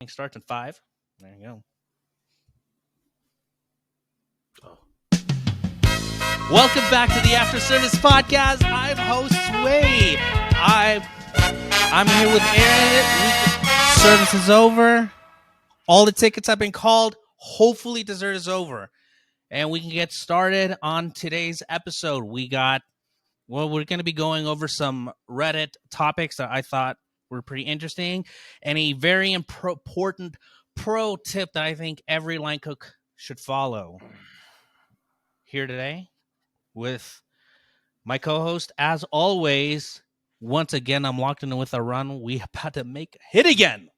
Starts in 5. There you go. Oh. Welcome back to the After Service Podcast. I'm host Sway. I'm here with Aaron. Service is over. All the tickets have been called. Hopefully, dessert is over, and we can get started on today's episode. We're going to be going over some Reddit topics that I thought were pretty interesting, and a very important pro tip that I think every line cook should follow. Here today with my co-host, as always. Once again, I'm locked in with a run. We about to make a hit again.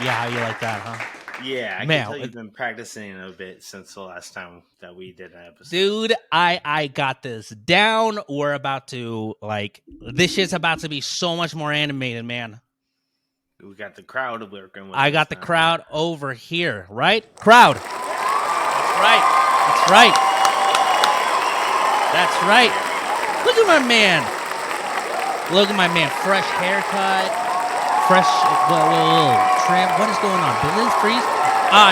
Yeah, how you like that, huh? Yeah, I can tell you've been practicing a bit since the last time that we did an episode. Dude, I got this down. We're about to, this shit's about to be so much more animated, man. We got the crowd working with I got the now. crowd over here, right? Crowd. That's right. That's right. That's right. Look at my man. Look at my man. Fresh haircut. Fresh trim. What is going on? Balloons freeze?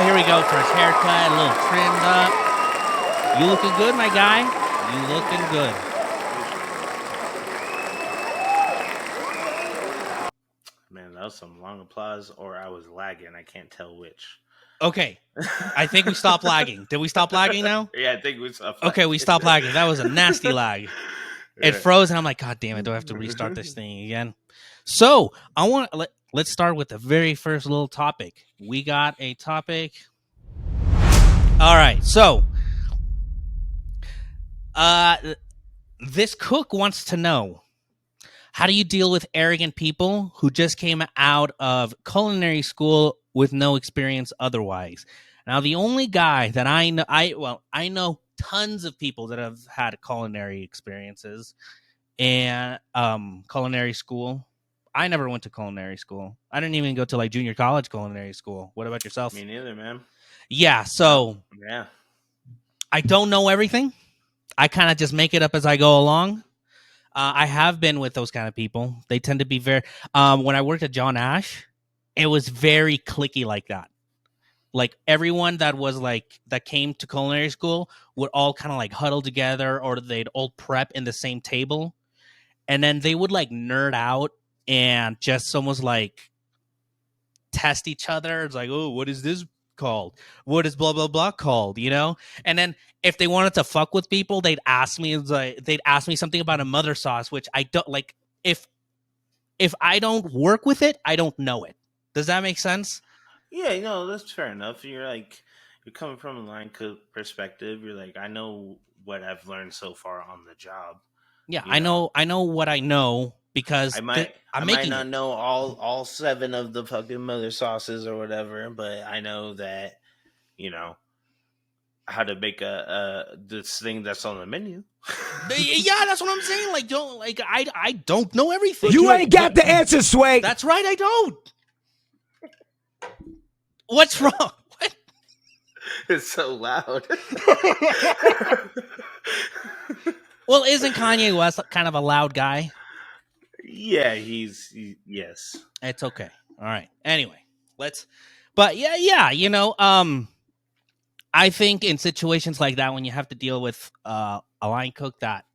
Here we go. Fresh haircut. A little trimmed up. You looking good, my guy? You looking good. Man, that was some long applause, or I was lagging. I can't tell which. Okay. I think we stopped lagging. Did we stop lagging now? Yeah, I think we stopped lagging. Okay, we stopped lagging. That was a nasty lag. It froze, and I'm like, God damn it, do I have to restart this thing again? So, let's start with the very first little topic. We got a topic. All right, so this cook wants to know, how do you deal with arrogant people who just came out of culinary school with no experience otherwise? Now, the only guy that I know tons of people that have had culinary experiences and culinary school. I never went to culinary school. I didn't even go to junior college culinary school. What about yourself? Me neither, man. Yeah, so yeah, I don't know everything. I kind of just make it up as I go along. I have been with those kind of people. They tend to be very. When I worked at John Ash, it was very cliquey like that. Like everyone that was that came to culinary school would all kind of huddle together, or they'd all prep in the same table, and then they would nerd out and just almost test each other. It's like, oh, what is this called? What is blah blah blah called? And then if they wanted to fuck with people, they'd ask me something about a mother sauce, which I don't like. If I don't work with it, I don't know it. Does that make sense? Yeah, that's fair enough. You're coming from a line cook perspective. You're I know what I've learned so far on the job. Yeah, I know what I know because I might not know all 7 of the fucking mother sauces or whatever, but I know that how to make this thing that's on the menu. Yeah, that's what I'm saying. I don't know everything. You ain't got the answer, Sway. That's right, I don't. What's wrong? What? It's so loud. Well, isn't Kanye West kind of a loud guy? Yeah, yes. It's okay. All right. Anyway, but yeah, I think in situations like that, when you have to deal with a line cook that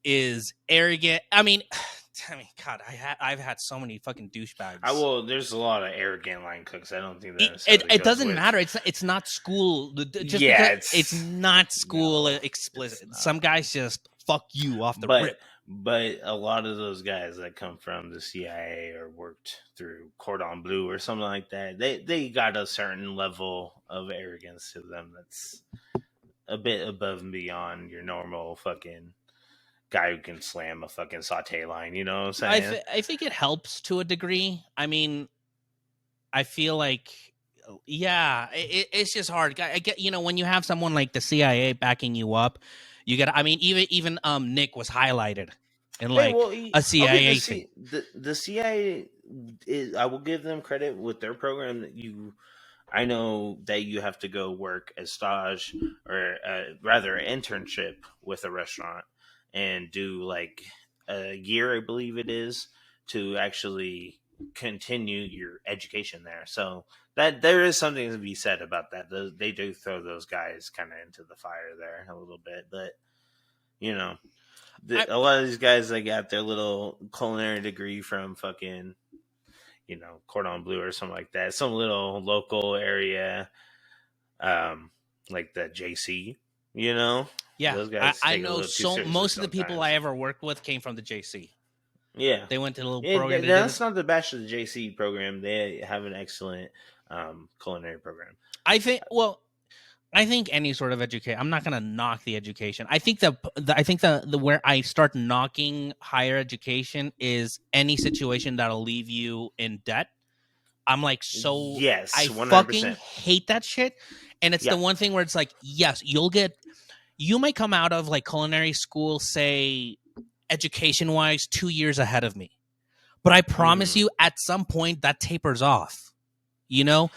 is arrogant, I mean, God, I've had so many fucking douchebags. There's a lot of arrogant line cooks. I don't think that it doesn't matter. It's not school. It's not school explicit. Some guys just fuck you off the rip. But a lot of those guys that come from the CIA or worked through Cordon Bleu or something like that, they got a certain level of arrogance to them that's a bit above and beyond your normal fucking guy who can slam a fucking saute line. You know what I'm saying? I think it helps to a degree. I mean, I feel it's just hard. I get, when you have someone like the CIA backing you up, you got. I mean, even Nick was highlighted in a CIA thing. The CIA, I will give them credit with their program. I know that you have to go work as stage or rather internship with a restaurant, and do like a year, I believe it is, to actually continue your education there. So that there is something to be said about that. They do throw those guys kind of into the fire there a little bit, but you know, I, a lot of these guys that got their little culinary degree from fucking Cordon Bleu or something like that, some little local area, um, like the JC. You know, yeah, those guys I take it a know little too so seriously most of the people I sometimes. ever worked with came from the JC. Yeah. They went to a little Yeah, program. They did it. that's not the bash of the JC program. They have an excellent culinary program. I think. Well, I think any sort of education. I'm not going to knock the education. I think the where I start knocking higher education is any situation that'll leave you in debt. I'm like, so I Yes, fucking 100%. hate that shit. And it's the Yeah. one thing where it's like, yes, you might come out of like culinary school, say education wise, 2 years ahead of me. But I promise Mm-hmm. you, at some point that tapers off,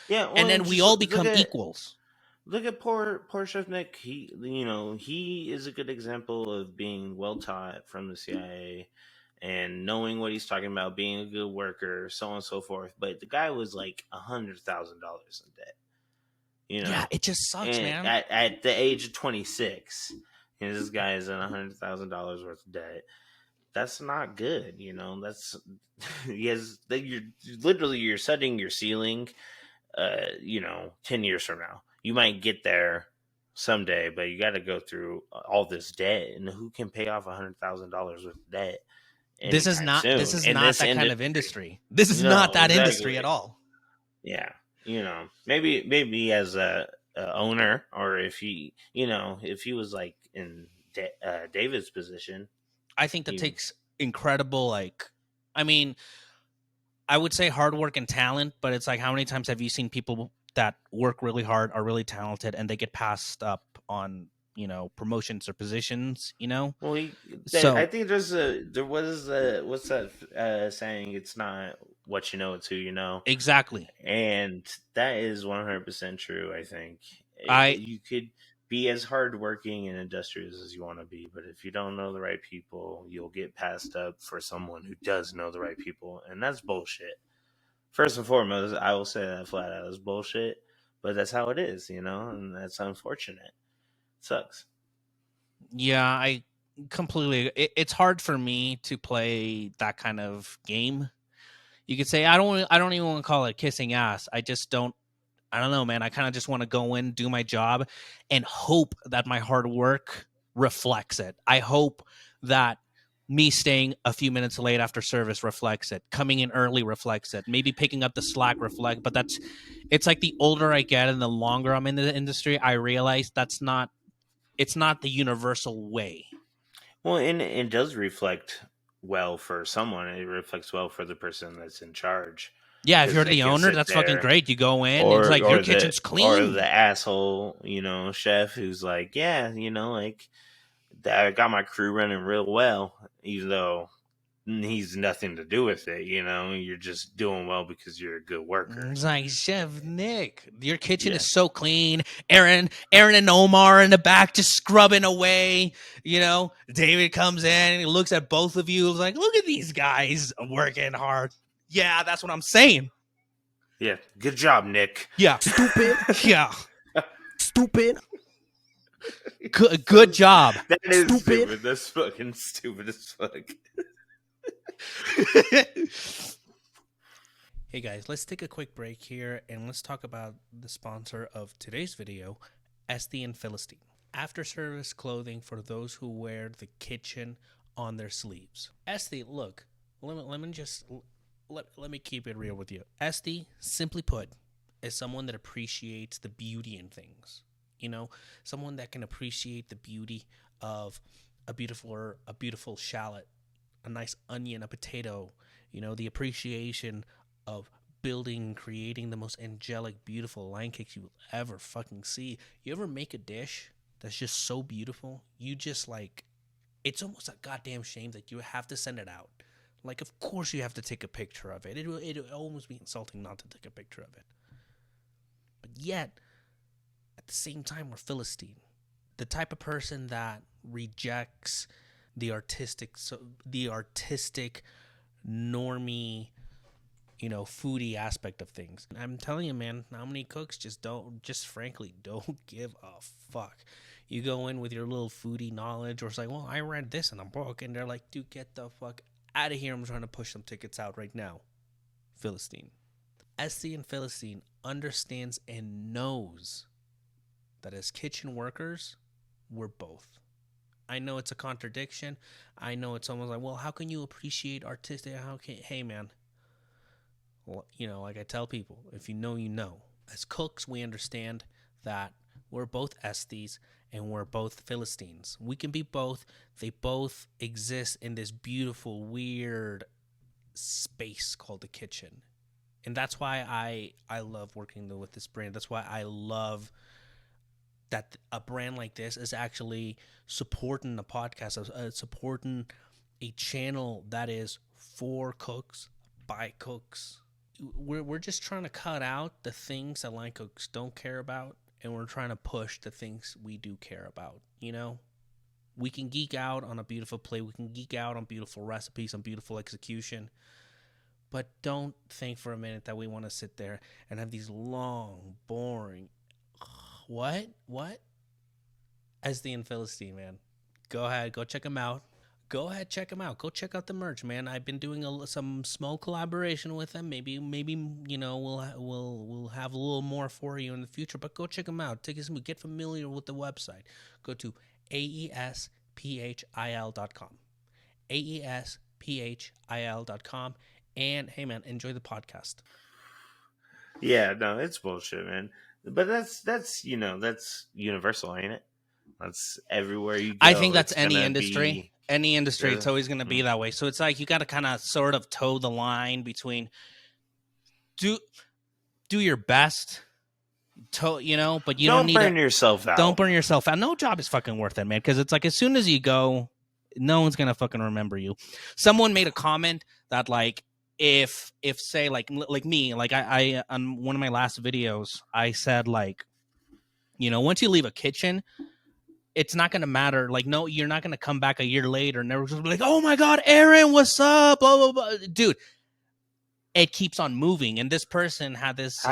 Yeah, and well, then we just all become equals. look at poor Chef Nick. He is a good example of being well taught from the CIA and knowing what he's talking about, being a good worker, so on and so forth. But the guy was like $100,000 in debt, Yeah, it just sucks, and man. at the age of 26, this guy is in $100,000 worth of debt. That's not good, That's yes, you're setting your ceiling 10 years from now. You might get there someday, but you got to go through all this debt. And who can pay off $100,000 with debt This is anytime not this soon is in not this that kind industry? of industry. This is not No, that industry at exactly. all. Yeah. Maybe as a owner, or if he was like in David's position, I think that he, takes incredible, like, I mean, I would say hard work and talent, but it's like, how many times have you seen people that work really hard, are really talented, and they get passed up on, promotions or positions, well, I So think there was what's that saying? It's not what you know, it's who you know. exactly. And that is 100% true. I think I you could be as hardworking and industrious as you want to be, but if you don't know the right people, you'll get passed up for someone who does know the right people, and that's bullshit. First and foremost, I will say that flat out is bullshit, but that's how it is, and that's unfortunate. It sucks. Yeah, I completely. It's hard for me to play that kind of game. You could say I don't even want to call it kissing ass. I just don't. I don't know, man. I kind of just want to go in, do my job, and hope that my hard work reflects it. I hope that me staying a few minutes late after service reflects it. Coming in early reflects it. Maybe picking up the slack reflect. But it's like the older I get and the longer I'm in the industry, I realize it's not the universal way. Well, and it does reflect well for someone. It reflects well for the person that's in charge Yeah, if because you're they the can owner, sit that's fucking there, great. You go in, and it's or like your kitchen's the clean. asshole, chef who's like, yeah, like I got my crew running real well, even though he's nothing to do with it. You're just doing well because you're a good worker. It's like, Chef Nick, your kitchen Yeah, is so clean. Aaron and Omar in the back just scrubbing away. David comes in and he looks at both of you. He's like, look at these guys working hard. Yeah, that's what I'm saying. yeah. Good job, Nick. Yeah. Stupid. Yeah. Stupid. Good job. That is Stupid. stupid. That's fucking stupid as fuck. Hey guys, let's take a quick break here and let's talk about the sponsor of today's video, Esty and Philistine. After service clothing for those who wear the kitchen on their sleeves. Esty, look, let me keep it real with you. Esty, simply put, is someone that appreciates the beauty in things. Someone that can appreciate the beauty of a beautiful shallot, a nice onion, a potato, the appreciation of building, creating the most angelic, beautiful line cakes you will ever fucking see. You ever make a dish that's just so beautiful, you just like, it's almost a goddamn shame that you have to send it out. Like, of course you have to take a picture of it. It would almost be insulting not to take a picture of it. But yet, at the same time, we're Philistine. The type of person that rejects the artistic normie, foodie aspect of things. I'm telling you, man, how many cooks just frankly don't give a fuck. You go in with your little foodie knowledge, or it's like, well, I read this in a book, and they're like, dude, get the fuck out of here. I'm trying to push some tickets out right now. Philistine. Esty and Philistine understands and knows that as kitchen workers, we're both. I know it's a contradiction. I know it's almost like, well, how can you appreciate artistic? Hey, man. Well, like I tell people, if you know, you know. As cooks, we understand that we're both Estes and we're both Philistines. We can be both. They both exist in this beautiful, weird space called the kitchen. And that's why I love working with this brand. That's why I love that a brand like this is actually supporting a podcast, supporting a channel that is for cooks, by cooks. We're just trying to cut out the things that line cooks don't care about, and we're trying to push the things we do care about. We can geek out on a beautiful plate. We can geek out on beautiful recipes, on beautiful execution. But don't think for a minute that we want to sit there and have these long, boring, what? Esty and Philistine, man. Go ahead, go check them out. Go ahead, check them out. Go check out the merch, man. I've been doing some small collaboration with them. Maybe we'll have a little more for you in the future. But go check them out. Get familiar with the website. Go to aespphil.com. aespphil.com. And hey, man, enjoy the podcast. Yeah, no, it's bullshit, man. But that's universal, ain't it? That's everywhere you go. I think that's any industry. Any industry, it's always going to be that way. So it's like you got to kind of sort of toe the line between do your best, but you don't need to burn yourself out. Don't burn yourself out. No job is fucking worth it, man. Because it's like as soon as you go, no one's gonna fucking remember you. Someone made a comment that like if say like me, like I on one of my last videos, I said like, once you leave a kitchen, it's not going to matter. Like, no, you're not going to come back a year later and never just be like, oh my God, Aaron, what's up? Blah, blah, blah. Dude, it keeps on moving. And this person had this.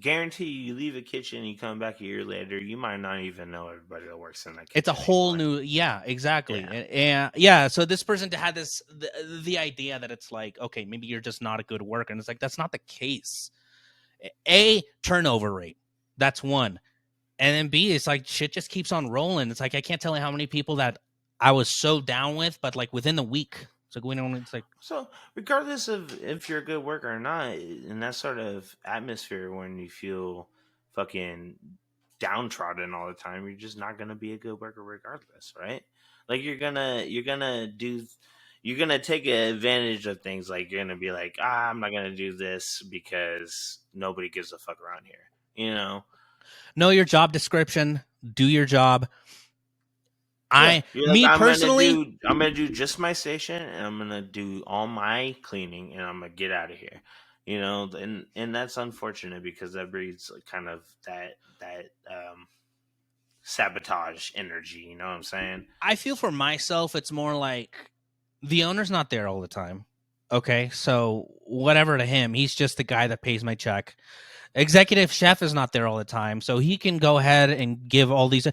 Guarantee you leave a kitchen, you come back a year later, you might not even know everybody that works in that kitchen. It's a whole new, exactly. Yeah. And so this person had this, the idea that it's like, okay, maybe you're just not a good worker. And it's like, that's not the case. Turnover rate. That's one. And then B, it's like shit just keeps on rolling. It's like I can't tell you how many people that I was so down with, but like within a week, it's like it's like. So regardless of if you're a good worker or not, in that sort of atmosphere when you feel fucking downtrodden all the time, you're just not gonna be a good worker regardless, right? Like you're gonna take advantage of things. Like you're gonna be like, I'm not gonna do this because nobody gives a fuck around here, Know your job description. Do your job. I'm gonna do just my station, and I'm gonna do all my cleaning, and I'm gonna get out of here. And that's unfortunate because that breeds kind of that sabotage energy. You know what I'm saying? I feel for myself, it's more like the owner's not there all the time. Okay, so whatever to him, he's just the guy that pays my check. Executive chef is not there all the time, so he can go ahead and give all these.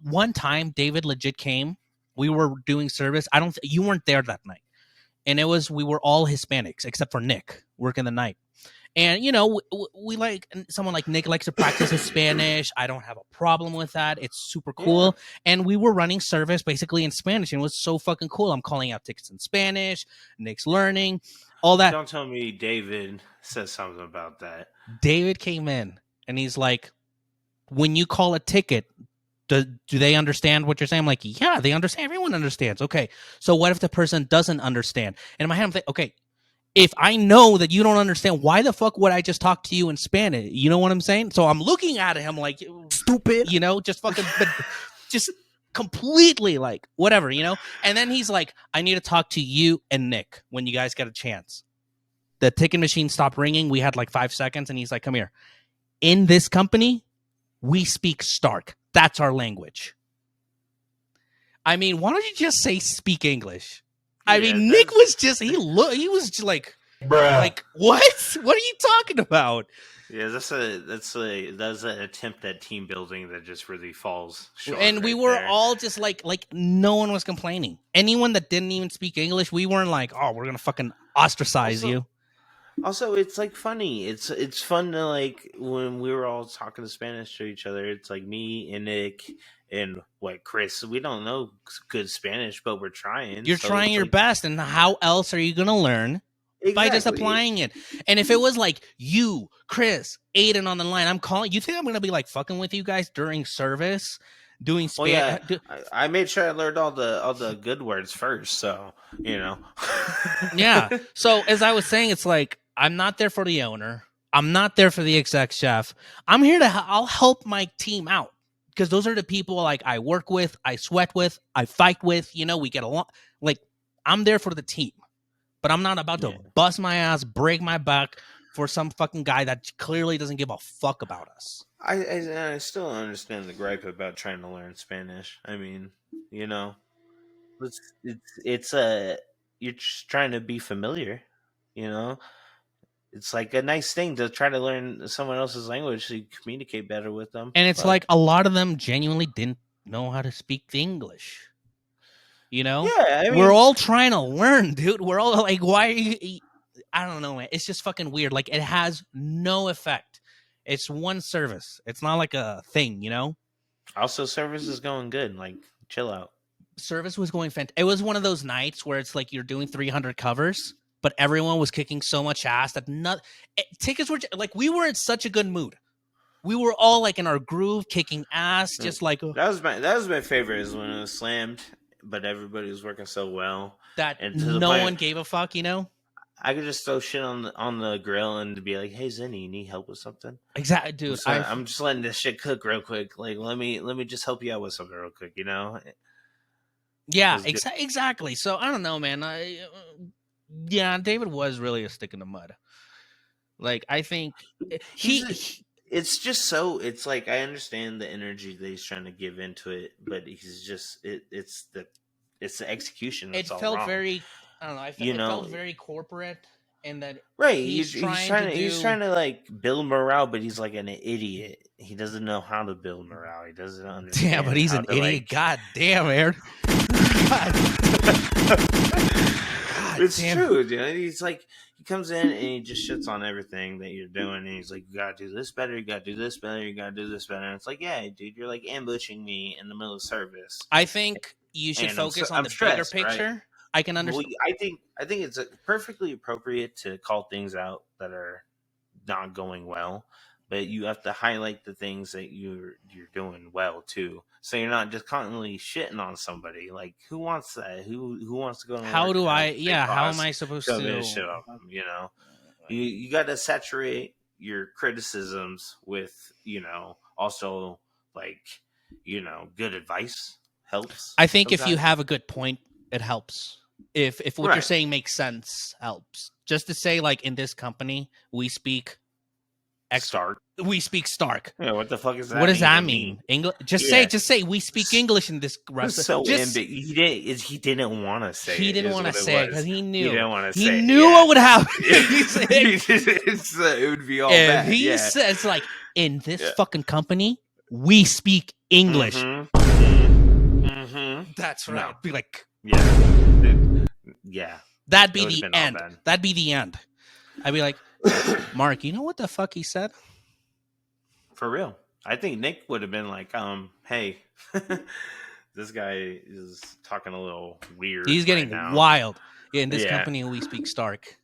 One time, David legit came. We were doing service. You weren't there that night, and we were all Hispanics except for Nick working the night. And we like someone like Nick likes to practice his Spanish. I don't have a problem with that. It's super cool. Yeah. And we were running service basically in Spanish, and it was so fucking cool. I'm calling out tickets in Spanish. Nick's learning all that. Don't tell me David says something about that. David came in and he's like, when you call a ticket, do they understand what you're saying? I'm like, yeah, they understand. Everyone understands. Okay. So what if the person doesn't understand? And in my head, I'm thinking, okay, if I know that you don't understand, why the fuck would I just talk to you in Spanish? You know what I'm saying? So I'm looking at him like, stupid, just fucking, just completely like whatever, And then he's like, I need to talk to you and Nick when you guys get a chance. The ticket machine stopped ringing. We had like 5 seconds, and he's like, come here. In this company, we speak Stark. That's our language. I mean, why don't you just say speak English? I Yeah, mean, Nick was just he was just like what? What are you talking about? yeah, that's an attempt at team building that just really falls short And we right were there. all just like no one was complaining. Anyone that didn't even speak English, we weren't like, oh, we're gonna fucking ostracize you. Also, it's like funny. It's fun to like when we were all talking Spanish to each other. It's like me and Nick and Chris. We don't know good Spanish, but we're trying. You're So trying it's your like best, and how else are you gonna learn? By just exactly. applying it. And if it was like you, Chris, Aiden on the line, I'm calling. You think I'm gonna be like fucking with you guys during service, doing Well, yeah, I made sure I learned all the good words first. So you know. Yeah. So as I was saying, it's like I'm not there for the owner. I'm not there for the exec chef. I'm here to. I'll help my team out because those are the people like I work with, I sweat with, I fight with. You know, we get along. Like I'm there for the team, but I'm not about to Yeah. bust my ass, break my back for some fucking guy that clearly doesn't give a fuck about us. I still understand the gripe about trying to learn Spanish. I mean, you know, it's you're just trying to be familiar. You know, it's like a nice thing to try to learn someone else's language so you communicate better with them. And it's But like a lot of them genuinely didn't know how to speak the English. You know, yeah, I we're mean, all trying to learn, dude. We're all like, why are you? I don't know, man. It's just fucking weird. Like, it has no effect. It's one service. It's not like a thing, you know? also service is going good. Like, chill out. Service was going fantastic. It was one of those nights where it's like you're doing 300 covers, but everyone was kicking so much ass that tickets were like, we were in such a good mood. We were all like in our groove, kicking ass, just like That was my favorite is when it was slammed, but everybody was working so well, that and to the no point one gave a fuck, you know? I could just throw shit on the grill and be like, "Hey, Zenny, you need help with something?" Exactly, dude. I'm just letting this shit cook real quick. Like, let me just help you out with something real quick. You know, it Yeah, was good. exactly. So I don't know, man. Yeah, David was really a stick in the mud. Like I think He's he, a, he it's just so it's like I understand the energy that he's trying to give into it, but he's just it's the execution it that's all felt wrong. very I don't know. You It felt know, very corporate, and that right? he's He's trying to trying to do. like build morale, but he's like an idiot. He doesn't know how to build morale. He doesn't Yeah, but understand he's how an to idiot. like. God damn, Aaron. God, God It's damn. true, dude. He's like he comes in and he just shits on everything that you're doing, and he's like, "You gotta do this better. You gotta do this better. You gotta do this better." And it's like, "Yeah, dude, you're like ambushing me in the middle of service, I think you should and focus on I'm the bigger stressed, right?" picture. I can Well, understand. I think it's perfectly appropriate to call things out that are not going well, but you have to highlight the things that you're doing well too. So you're not just constantly shitting on somebody. Like who wants that? Who wants to go to How work do and have I? a big Yeah, how am boss I supposed shove his to? shit on them? You know, you got to saturate your criticisms with also like good advice helps I think if you sometimes. have a good point, it helps. If what you're Right. saying makes sense, helps. Just to say, like in this company, we speak extra. Start. We speak Stark. Yeah. What the fuck does What that does that even mean? mean? English? Yeah. Just say we speak English in this restaurant. So Just he didn't want to say he it didn't is want to what it say it because was. He didn't want to he say it. knew Yeah. what would happen. He said, It would be all if bad. he Yeah. says like in this Yeah. fucking company, we speak English. That's right. No. Be like, Yeah. that'd It be would have the been all end. bad. That'd be the end. I'd be like, Mark, you know what the fuck he said? For real. I think Nick would have been like, hey, this guy is talking a little weird He's right getting now. wild. Yeah, in this Yeah. company, we speak Stark.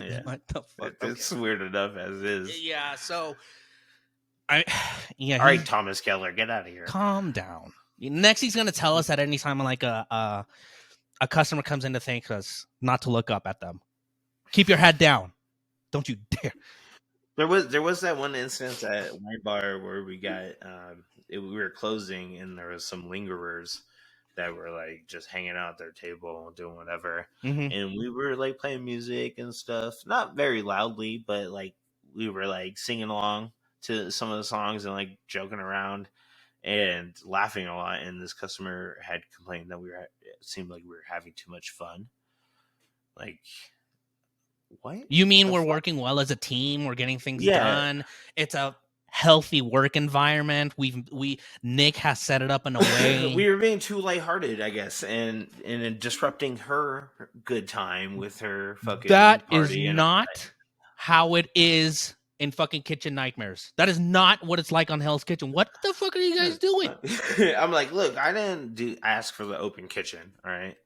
Yeah. What the fuck? It's weird enough as is. Yeah. So, All right, Thomas Keller, get out of here. Calm down. Next, he's gonna tell us at any time like a customer comes in to thank us, not to look up at them. Keep your head down. Don't you dare. There was that one instance at my bar where we were closing and there was some lingerers that were like just hanging out at their table doing whatever, Mm-hmm. and we were like playing music and stuff, not very loudly, but like we were like singing along to some of the songs and like joking around, and laughing a lot. And this customer had complained that it seemed like we were having too much fun. Like, what? You mean The we're fuck? working well as a team? We're getting things Yeah. done. It's a healthy work environment. Nick has set it up in a way. We were being too lighthearted, I guess, and disrupting her good time with her fucking That is party. not how it is in fucking Kitchen Nightmares. That is not what it's like on Hell's Kitchen. What the fuck are you guys doing? I'm like, look, I didn't ask for the open kitchen, all right?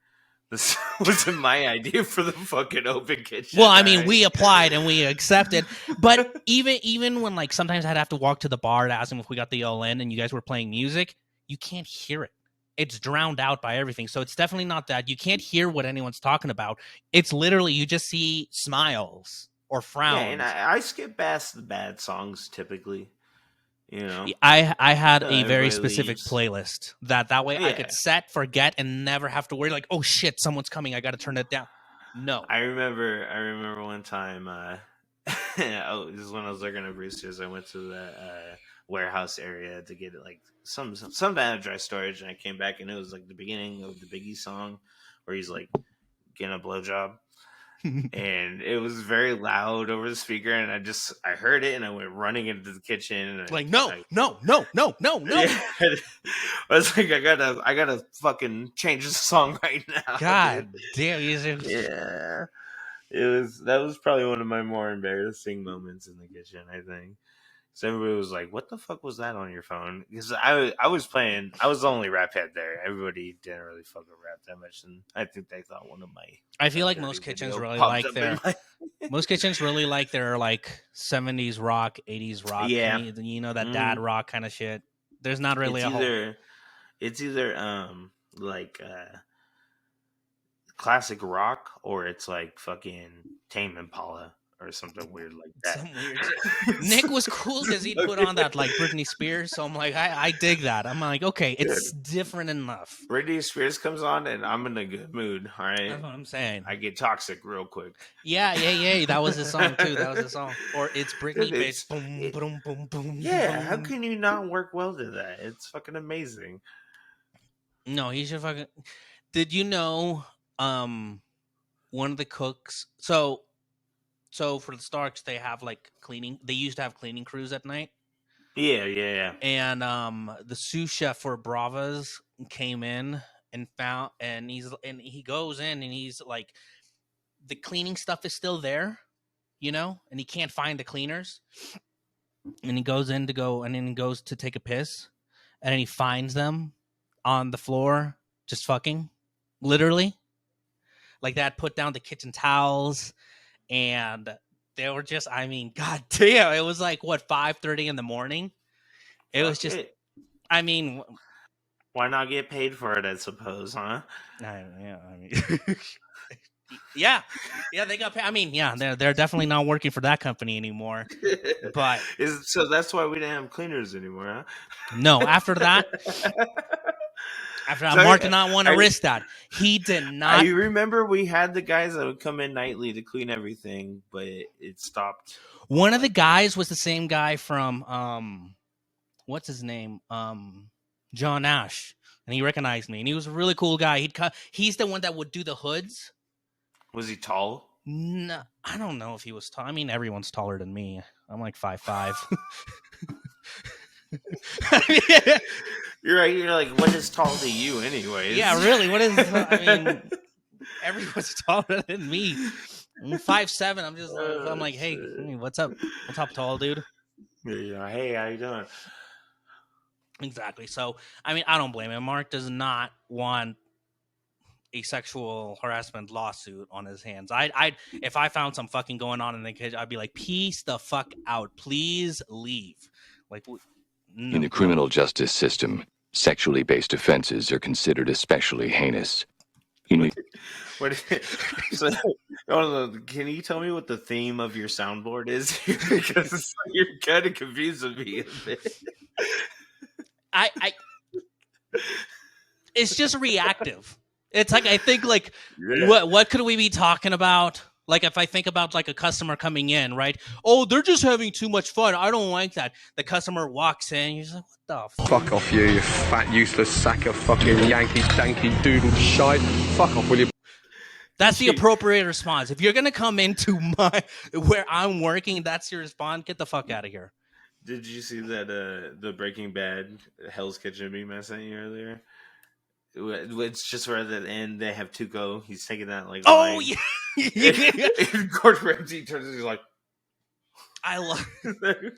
This wasn't my idea for the fucking open kitchen. Well, I mean, right? we applied and we accepted, but even when like sometimes I'd have to walk to the bar to ask them if we got the all in and you guys were playing music, you can't hear it. It's drowned out by everything. So it's definitely not that. You can't hear what anyone's talking about. It's literally you just see smiles or frowns. Yeah, and I skip past the bad songs typically. You know, I had a very everybody specific leaves. playlist that way I Yeah. could set, forget, and never have to worry like, oh shit, someone's coming. I got to turn it down. No. I remember one time. This is when I was working at Brewster's. I went to the warehouse area to get like some kind of dry storage, and I came back and it was like the beginning of the Biggie song where he's like getting a blowjob. And it was very loud over the speaker, and I heard it, and I went running into the kitchen. And Like no. Yeah. I was like, I gotta fucking change the song right now. God dude. damn, Yeah, that was probably one of my more embarrassing moments in the kitchen, I think. So everybody was like, "What the fuck was that on your phone?" Because I was playing. I was the only rap head there. Everybody didn't really fuck with rap that much, and I think they thought one of my. I feel like most kitchens really like most kitchens really like their like 70s rock, 80s rock. Yeah. You know that dad rock kind of shit. There's not really it's either like classic rock or it's like fucking Tame Impala or something weird like that. Some weird shit. Nick was cool because he'd put on that like Britney Spears, so I'm like, I dig that. I'm like, okay, it's different enough. Britney Spears comes on and I'm in a good mood. All right, That's what I'm saying. I get toxic real quick. Yeah. That was the song too. That was the song. Or it's Britney, bitch. Boom, boom, boom, boom. Yeah, boom. how can you not work well to that? It's fucking amazing. No, he should fucking. Did you know? One of the cooks. So for the Starks, they have like cleaning. They used to have cleaning crews at night. Yeah. And the sous chef for Bravas came in and found, and he goes in and he's like, the cleaning stuff is still there, you know, and he can't find the cleaners. And he goes in and then he goes to take a piss, and then he finds them on the floor, just fucking, literally, like that. Put down the kitchen towels. And they were just, I mean, god damn, it was like, what, 5:30 in the morning? It was just, I mean. Why not get paid for it, I suppose, huh? Yeah, they got paid. I mean, yeah, they're definitely not working for that company anymore. But so that's why we didn't have cleaners anymore, huh? No, after that, Mark did not want to risk that. He did not. You remember we had the guys that would come in nightly to clean everything, but it stopped. One of the guys was the same guy from what's his name? John Ash, and he recognized me, and he was a really cool guy. He's the one that would do the hoods. Was he tall? No, I don't know if he was tall. I mean, everyone's taller than me. I'm like 5'5". You're right. You're like, what is tall to you, anyways? Yeah, really. What is? I mean, everyone's taller than me. I'm 5'7". I'm like, hey, what's up? What's up, tall dude? Yeah. Hey, how you doing? Exactly. So, I mean, I don't blame him. Mark does not want a sexual harassment lawsuit on his hands. If I found some fucking going on in the kitchen, I'd be like, peace the fuck out. Please leave. Like, no. In the criminal justice system, sexually based offenses are considered especially heinous. So, can you tell me what the theme of your soundboard is here? Because you're kind of confusing me a bit. It's just reactive. It's like, I think, like, what could we be talking about? Like if I think about like a customer coming in, right? Oh, they're just having too much fun. I don't like that. The customer walks in, you're just like, what the Fuck off you fat useless sack of fucking Yankee danky doodle shite. Fuck off, will you? That's the appropriate response. If you're gonna come into my where I'm working, that's your response. Get the fuck out of here. Did you see that the Breaking Bad Hell's Kitchen meme I sent you earlier? It's just right at the end. They have Tuco. He's taking that like. Oh line. yeah. And Gordon Ramsay turns and he's like, I love. the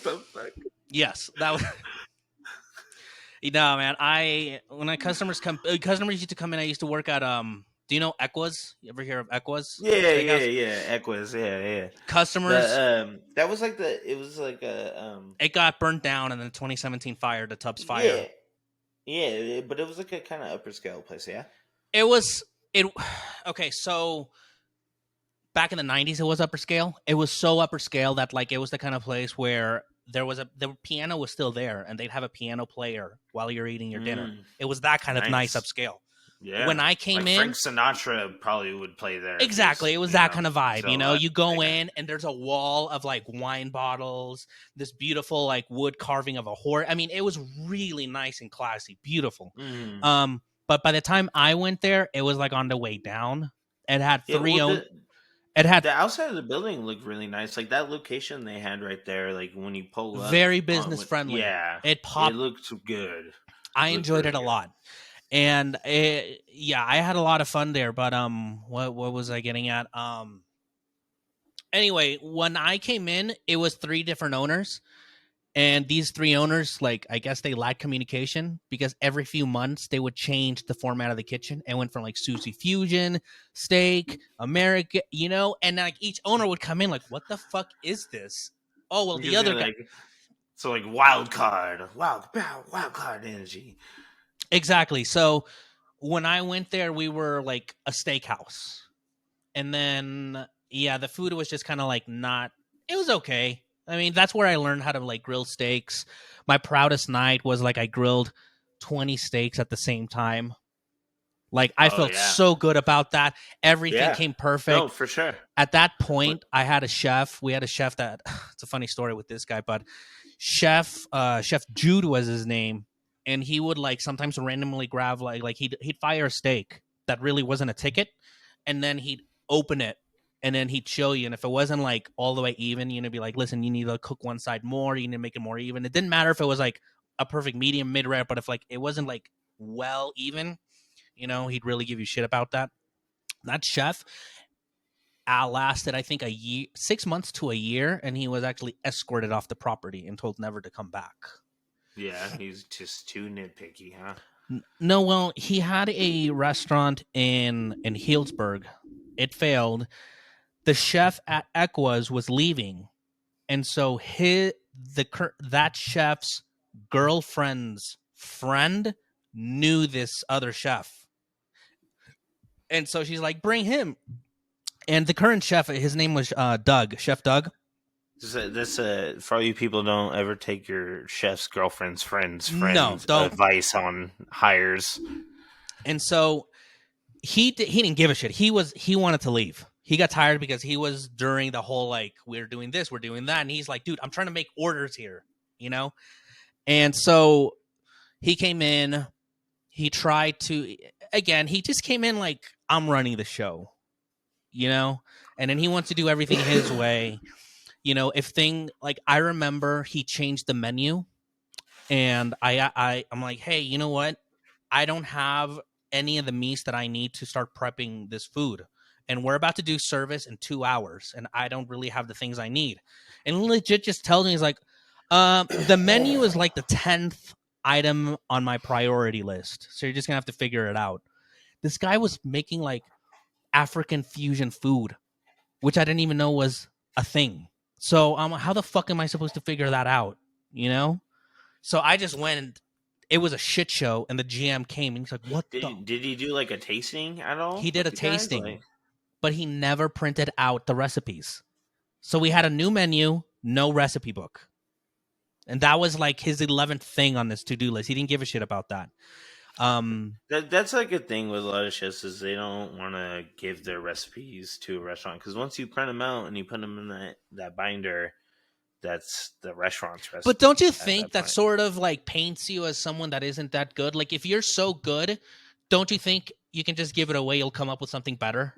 fuck? Yes, that was. You know, man. When customers used to come in. I used to work at Do you know Equas? You ever hear of Equas? Yeah. Equus, yeah. Customers. That was like it was like a It got burnt down in the 2017 fire, the Tubbs fire. Yeah, but it was like a kind of upper scale place, yeah. It. Okay, so back in the 90s, it was upper scale. It was so upper scale that like it was the kind of place where the piano was still there, and they'd have a piano player while you're eating your dinner. It was that kind of nice upscale. Yeah. When I came in, Frank Sinatra probably would play there. Exactly. It was that kind of vibe. So, you go in and there's a wall of like wine bottles, this beautiful like wood carving of a horse. I mean, it was really nice and classy, beautiful. But by the time I went there, it was like on the way down. It had the outside of the building looked really nice. Like that location they had right there, like when you pull up, very business friendly. Yeah, it popped. It looked good. I enjoyed it a lot. And I had a lot of fun there, but what was I getting at? Anyway, when I came in, it was 3 different owners, and these 3 owners, like, I guess they lacked communication because every few months they would change the format of the kitchen. It went from like sushi fusion, steak, American, and like each owner would come in like, what the fuck is this? Oh well, the other guy. So like wild card energy. Exactly. So when I went there, we were like a steakhouse. And then, the food was just kind of like it was okay. I mean, that's where I learned how to like grill steaks. My proudest night was like I grilled 20 steaks at the same time. Like I felt so good about that. Everything came perfect. No, for sure. At that point, I had a chef. We had a chef that, it's a funny story with this guy, but Chef Jude was his name. And he would like sometimes randomly grab like he'd fire a steak that really wasn't a ticket, and then he'd open it, and then he'd show you. And if it wasn't like all the way even, be like, listen, you need to cook one side more. You need to make it more even. It didn't matter if it was like a perfect medium, mid rare, but if like it wasn't like well even, he'd really give you shit about that. That chef lasted, I think, a year, 6 months to a year, and he was actually escorted off the property and told never to come back. Yeah, he's just too nitpicky, huh? No, well, he had a restaurant in Healdsburg. It failed. The chef at Equas was leaving, and so that chef's girlfriend's friend knew this other chef, and so she's like, "Bring him." And the current chef, his name was Chef Doug. This for all you people, don't ever take your chef's girlfriend's friend's don't. Advice on hires. And so he didn't give a shit. He wanted to leave. He got tired because he was during the whole like, we're doing this, we're doing that, and he's like, dude, I'm trying to make orders here, And so he came in. He tried to he just came in like, I'm running the show, and then he wants to do everything his way. I remember he changed the menu, and I'm like, hey, you know what? I don't have any of the meats that I need to start prepping this food, and we're about to do service in 2 hours, and I don't really have the things I need. And legit just tells me, he's like, the menu is like the 10th item on my priority list, so you're just gonna have to figure it out. This guy was making like African fusion food, which I didn't even know was a thing. So how the fuck am I supposed to figure that out? So I just went, and it was a shit show, and the GM came and he's like, what did he do like a tasting at all? He did a tasting, but he never printed out the recipes. So we had a new menu, no recipe book. And that was like his 11th thing on this to-do list. He didn't give a shit about that. That's like a thing with a lot of chefs is they don't want to give their recipes to a restaurant because once you print them out and you put them in that binder, that's the restaurant's But don't you recipe at think that that point. sort of like paints you as someone that isn't that good? Like if you're so good, don't you think you can just give it away? You'll come up with something better.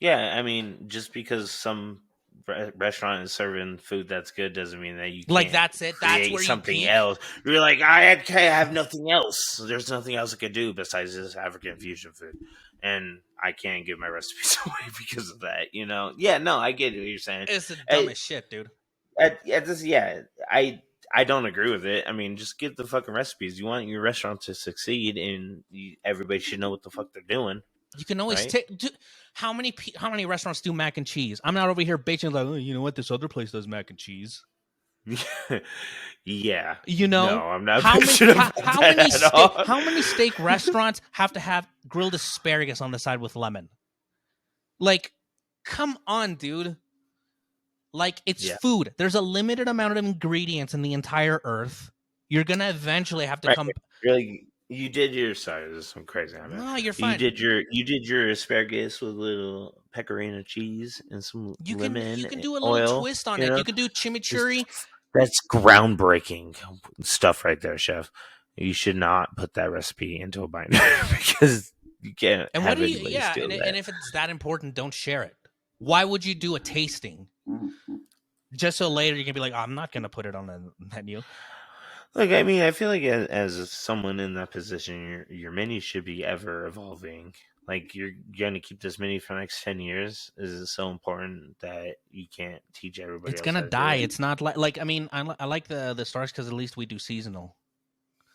Yeah, I mean, just because some restaurant is serving food that's good doesn't mean that you Like can't that's it. That's create where you something peak. else. You're like, I can't have nothing else. There's nothing else I could do besides this African fusion food, and I can't give my recipes away because of that. Yeah, no, I get what you're saying. It's the I, dumbest shit, dude. at this, yeah, I don't agree with it. I mean, just give the fucking recipes. You want your restaurant to succeed, and everybody should know what the fuck they're doing, You can always right? take. How many restaurants do mac and cheese? I'm not over here bitching like, oh, you know what? This other place does mac and cheese. Yeah. You No, know I'm not how many bitching about that at all. how many steak restaurants have to have grilled asparagus on the side with lemon? Like, come on, dude. Like, it's Yeah. food. There's a limited amount of ingredients in the entire earth. You're gonna eventually have to Right. come. Really, you did your sorry, this is some crazy. I mean, No, you're you fine. did your asparagus with a little pecorino cheese and some You lemon can do a little oil. twist on You it. know, You can do chimichurri. that's groundbreaking stuff right there, chef. You should not put that recipe into a binder because you can't And what have do you? anybody Yeah, steal that. and if it's that important, don't share it. Why would you do a tasting just so later you can be like, oh, I'm not gonna put it on the menu? Look, I mean, I feel like as someone in that position, your menu should be ever evolving. Like you're going to keep this menu for the next 10 years. Is it so important that you can't teach everybody It's else gonna how to do die. it? It's not like I mean, I like the stars because at least we do seasonal.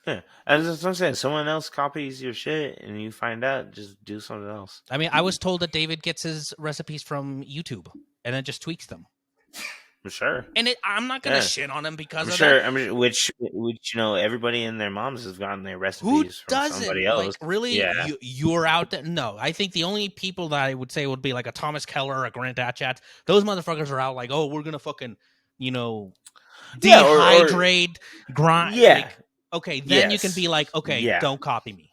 Yeah, as that's what I'm saying. Someone else copies your shit, and you find out, just do something else. I mean, I was told that David gets his recipes from YouTube and then just tweaks them. For sure. And I'm not gonna Yeah, shit on him because I'm of that. sure. I mean, which everybody and their moms has gotten their Who recipes from somebody doesn't? else. Like, really? Yeah, You're out there? No, I think the only people that I would say would be like a Thomas Keller or a Grant Atchat. Those motherfuckers are out like, oh, we're gonna fucking, yeah, or dehydrate, grind. yeah, Like, okay, then you can be yes, like, okay, yeah. don't copy me.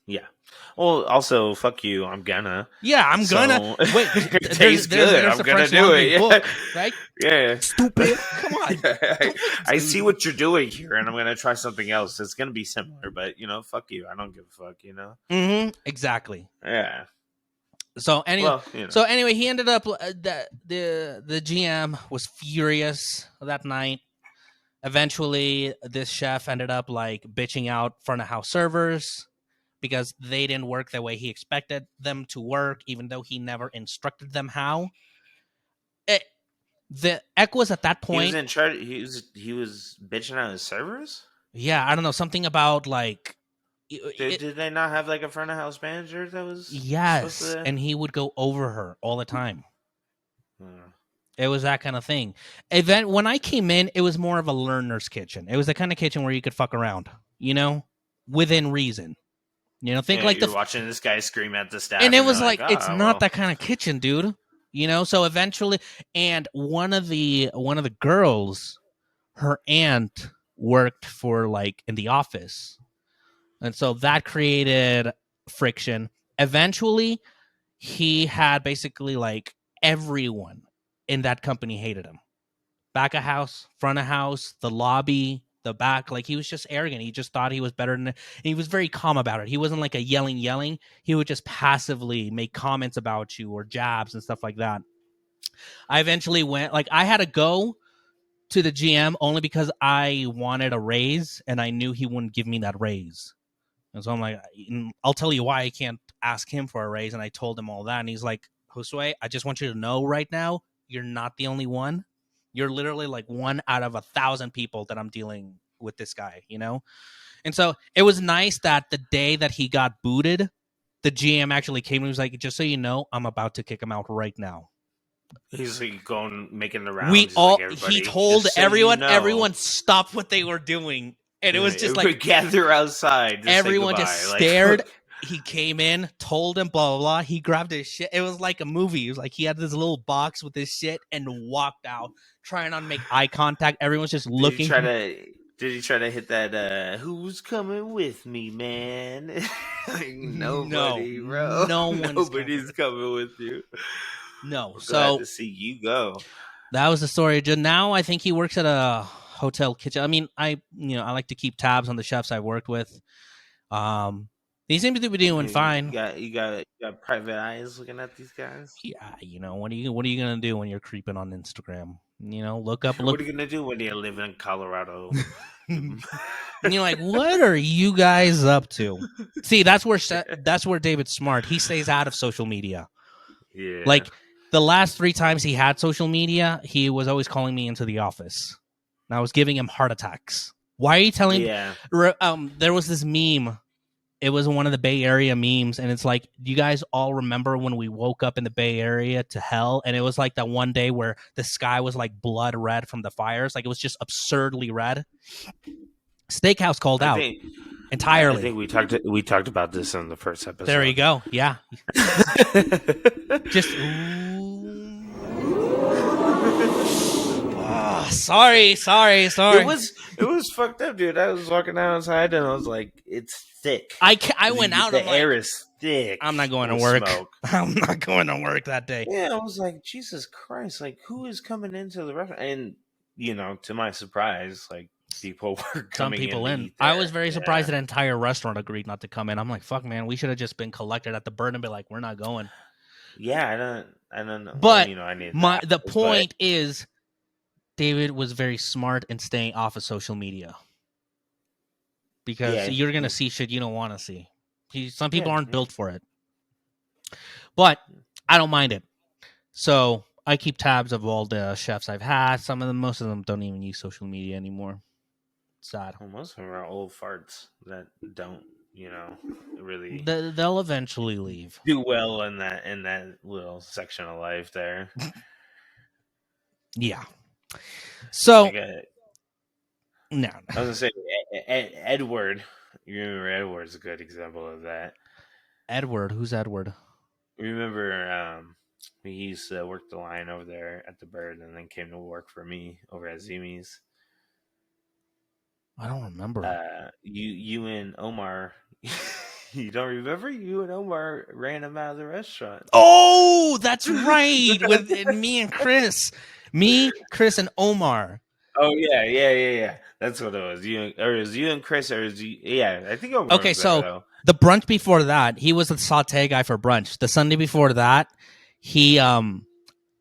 Yeah. Well, also, fuck you. I'm gonna. Yeah, I'm gonna So, wait. it tastes good. There's I'm the gonna French do Laundry it. Yeah. book, right? Yeah. Stupid. Come on. I see what you're doing here, and I'm gonna try something else. It's gonna be similar, but fuck you. I don't give a fuck. Mm-hmm. Exactly. Yeah. So anyway, Well, he ended up the GM was furious that night. Eventually, this chef ended up like bitching out front of house servers because they didn't work the way he expected them to work, even though he never instructed them how. The Eck was at that he was point. in charge. He was bitching out his servers. Yeah, I don't know, something about like. Did they not have like a front of house manager that was Yes, supposed to? and he would go over her all the time. Hmm. It was that kind of thing. When I came in, it was more of a learner's kitchen. It was the kind of kitchen where you could fuck around, within reason. Think Yeah, like you're watching this guy scream at the staff, and it was they're like it's "Ah, not well." that kind of kitchen, dude. So eventually, and one of the girls, her aunt worked for like in the office, and so that created friction. Eventually, he had basically like everyone in that company hated him. Back of house, front of house, the lobby, the back. Like he was just arrogant. He just thought he was better than. And he was very calm about it. He wasn't like a yelling. He would just passively make comments about you or jabs and stuff like that. I eventually I had to go to the GM only because I wanted a raise and I knew he wouldn't give me that raise. And so I'm like, I'll tell you why I can't ask him for a raise. And I told him all that. And he's like, Josue, I just want you to know right now, you're not the only one. You're literally like 1 out of 1,000 people that I'm dealing with this guy, And so it was nice that the day that he got booted, the GM actually came and was like, just so you know, I'm about to kick him out right now. He's like going making the rounds. He told everyone, everyone stopped what they were doing. And it was just like gather outside. Everyone just stared. He came in, told him, blah, blah, blah. He grabbed his shit. It was like a movie. It was like he had this little box with his shit and walked out, trying not to make eye contact. Everyone's just looking. Did Did he try to hit that? Who's coming with me, man? Like, nobody, bro. no one's Nobody's coming with you. No. We're glad So to see you go. that was the story. Now I think he works at a hotel kitchen. I mean, I like to keep tabs on the chefs I worked with. They seem to be doing fine. You got private eyes looking at these guys. Yeah, what are you gonna do when you're creeping on Instagram? Look. What are you gonna do when you live in Colorado? And you're like, what are you guys up to? See, that's where David's smart. He stays out of social media. Yeah. Like the last 3 times he had social media, he was always calling me into the office, and I was giving him heart attacks. Why are you telling? Yeah. There was this meme. It was one of the Bay Area memes, and it's like, do you guys all remember when we woke up in the Bay Area to hell? And it was like that one day where the sky was like blood red from the fires. Like it was just absurdly red. Steakhouse called out entirely. I think we talked about this in the first episode. There you go. Yeah. Just sorry. It was fucked up, dude. I was walking outside and I was like, it's thick. I went out. The air is thick. I'm not going to work. I'm not going to work that day. Yeah, I was like, Jesus Christ! Like, who is coming into the restaurant? And to my surprise, like people were coming. Some people in. I was very surprised that the entire restaurant agreed not to come in. I'm like, fuck, man, we should have just been collected at the bird and be like, we're not going. Yeah, I don't know. But I need the point is, David was very smart in staying off of social media because you're gonna see shit you don't want to see. Some people aren't built for it, but I don't mind it. So I keep tabs of all the chefs I've had. Most of them don't even use social media anymore. Sad. Well, most of them are old farts that don't, really. They'll eventually leave. Do well in that little section of life there. Yeah. So no, I was gonna say Edward. You remember Edward's a good example of that. Edward, who's Edward? Remember, he used to work the line over there at the Bird, and then came to work for me over at Zimi's. I don't remember. You and Omar. You don't remember? You and Omar ran him out of the restaurant. Oh, that's right. With me and Chris. Me, Chris, and Omar. Oh yeah. That's what it was. It was you and Chris, or I think Omar. Okay, was so there, the brunch before that, he was the saute guy for brunch. The Sunday before that,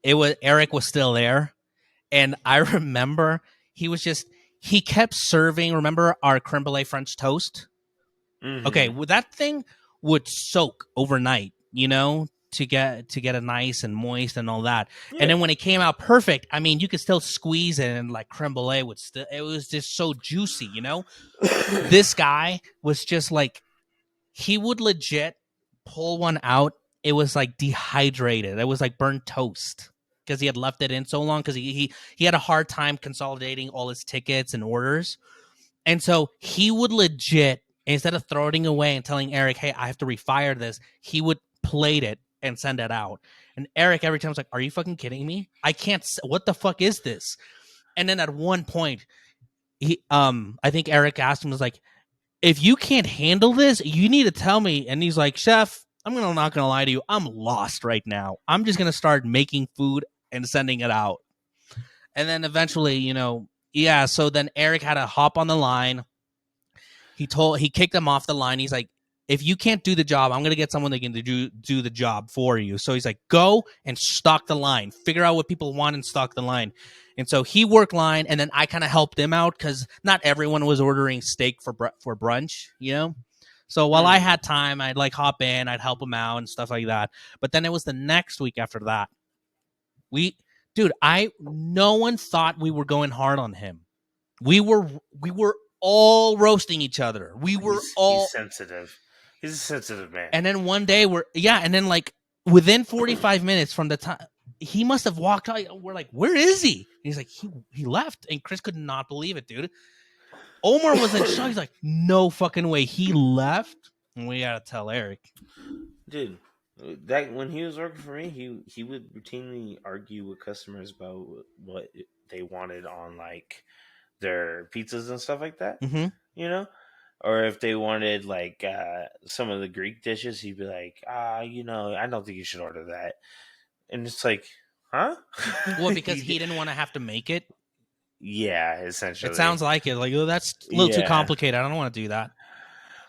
Eric was still there, and I remember he kept serving. Remember our creme brulee French toast? Mm-hmm. Okay, well, that thing would soak overnight, to get it nice and moist and all that. Yeah. And then when it came out perfect, I mean, you could still squeeze it, and like creme brulee it was just so juicy, This guy was just like, he would legit pull one out. It was like dehydrated. It was like burnt toast because he had left it in so long because he had a hard time consolidating all his tickets and orders. And so he would legit, instead of throwing it away and telling Eric, hey, I have to refire this, he would plate it and send it out. And Eric every time was like, are you fucking kidding me? I can't, what the fuck is this? And then at one point, I think Eric asked him, was like, if you can't handle this, you need to tell me. And he's like, chef, I'm not going to lie to you. I'm lost right now. I'm just going to start making food and sending it out. And then eventually, so then Eric had to hop on the line. He kicked him off the line. He's like, if you can't do the job, I'm going to get someone that can do the job for you. So he's like, go and stock the line. Figure out what people want and stock the line. And so he worked line, and then I kind of helped him out because not everyone was ordering steak for brunch, So while I had time, I'd like hop in, I'd help him out and stuff like that. But then it was the next week after that. No one thought we were going hard on him. We were all roasting each other. He's sensitive. He's a sensitive man. And then one day and then like within 45 minutes from the time he must have walked out, we're like, where is he? And he's like, he left. And Chris could not believe it, dude. Omar was in shock. He's like, no fucking way. He left. And we gotta tell Eric. Dude, that when he was working for me, he would routinely argue with customers about what they wanted on like their pizzas and stuff like that, Mm-hmm. you know. Or if they wanted like some of the Greek dishes, he'd be like, I don't think you should order that. And it's like, huh? Well, because he didn't want to have to make it. Yeah, It essentially. sounds like it. Like, oh, that's a little too Yeah. complicated. I don't want to do that.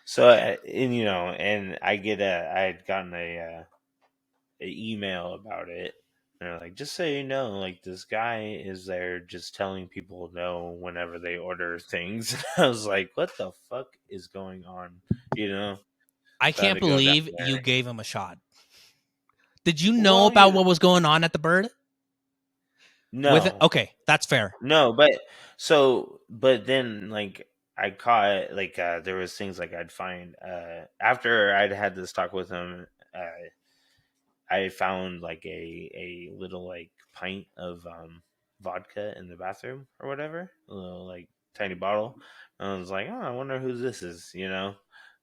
So, and I had gotten a email about it. And they're like, just so you know, like this guy is there just telling people no whenever they order things. I was like, what the fuck is going on? You know? I So I had can't to go down believe there. you gave him a shot. Did you know Well, about what was going on at the Bird? With it? no. Okay, that's fair. No, but then like I caught like there was things like I'd find after I'd had this talk with him, I found like a little like pint of vodka in the bathroom or whatever, a little like tiny bottle. And I was like, oh, I wonder who this is. You know,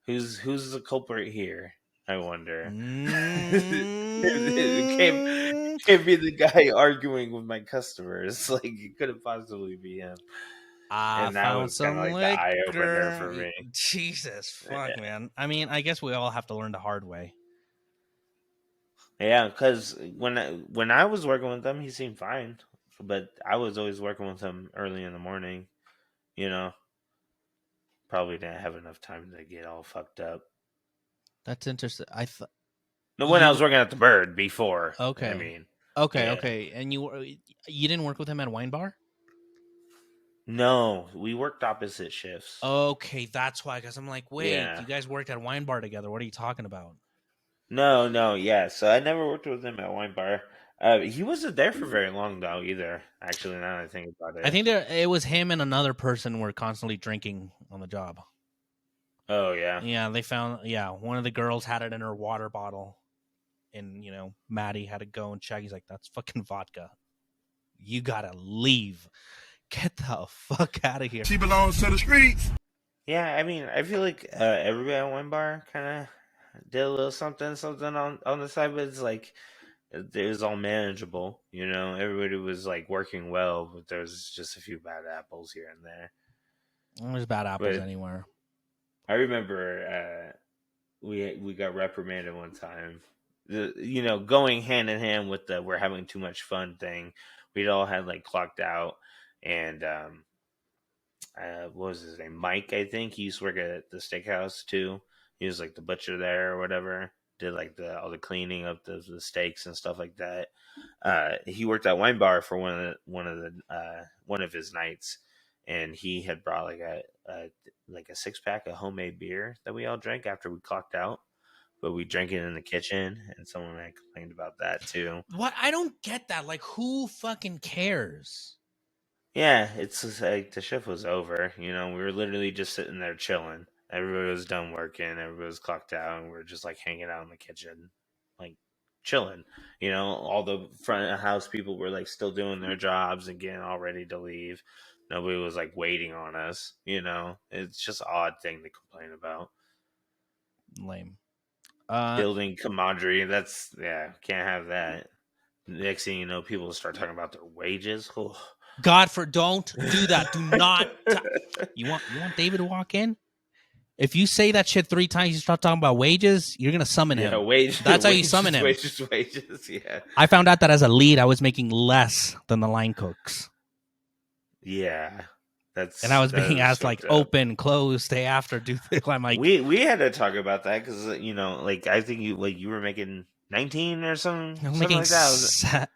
who's the culprit here? I wonder. it can't be the guy arguing with my customers. Like it couldn't possibly be him. I And that found was kind of some like the eye opener for liquor. me. Jesus, fuck, man. I mean, I guess we all have to learn the hard way. Yeah, because when I was working with him, he seemed fine, but I was always working with him early in the morning. You know, probably didn't have enough time to get all fucked up. That's interesting. I thought No, when I was you working at the Bird before. okay, I mean, okay, yeah. okay. And you didn't work with him at Wine Bar? No, we worked opposite shifts. Okay, that's why. Because I'm like, wait, Yeah. you guys worked at Wine Bar together. What are you talking about? No, yeah. So I never worked with him at Wine Bar. He wasn't there for very long though either. Actually, now that I think about I it. think it was him and another person were constantly drinking on the job. Oh yeah. Yeah, they found. Yeah, one of the girls had it in her water bottle, and Maddie had to go and check. He's like, "That's fucking vodka. You gotta leave. Get the fuck out of here." She belongs to the streets. Yeah, I mean, I feel like everybody at Wine Bar kind of did a little something on the side, but it's like it was all manageable. You know, everybody was like working well, but there was just a few bad apples here and there. There's bad apples But anywhere. I remember we got reprimanded one time. Going hand in hand with the "we're having too much fun" thing. We'd all had like clocked out, and what was his name? Mike, I think. He used to work at the steakhouse too. He was like the butcher there or whatever. Did like all the cleaning of the steaks and stuff like that. He worked at Wine Bar for one of his nights, and he had brought like a 6-pack of homemade beer that we all drank after we clocked out. But we drank it in the kitchen, and someone had complained about that too. What? I don't get that. Like, who fucking cares? Yeah, it's just like the shift was over. We were literally just sitting there chilling. Everybody was done working. Everybody was clocked out, and we were just like hanging out in the kitchen, like chilling. All the front of house people were like still doing their jobs and getting all ready to leave. Nobody was like waiting on us. It's just an odd thing to complain about. Lame. Building camaraderie. Can't have that. Next thing you know, people start talking about their wages. Oh. Don't do that. Do not. You want David to walk in? If you say that shit 3 times, you start talking about wages, you're gonna summon him. That's how you summon him. Wages. Yeah. I found out that as a lead, I was making less than the line cooks. Yeah. And I was being asked like open, close, stay after, do things. I'm like, we had to talk about that because like I think you were making 19 or something. I'm making like that.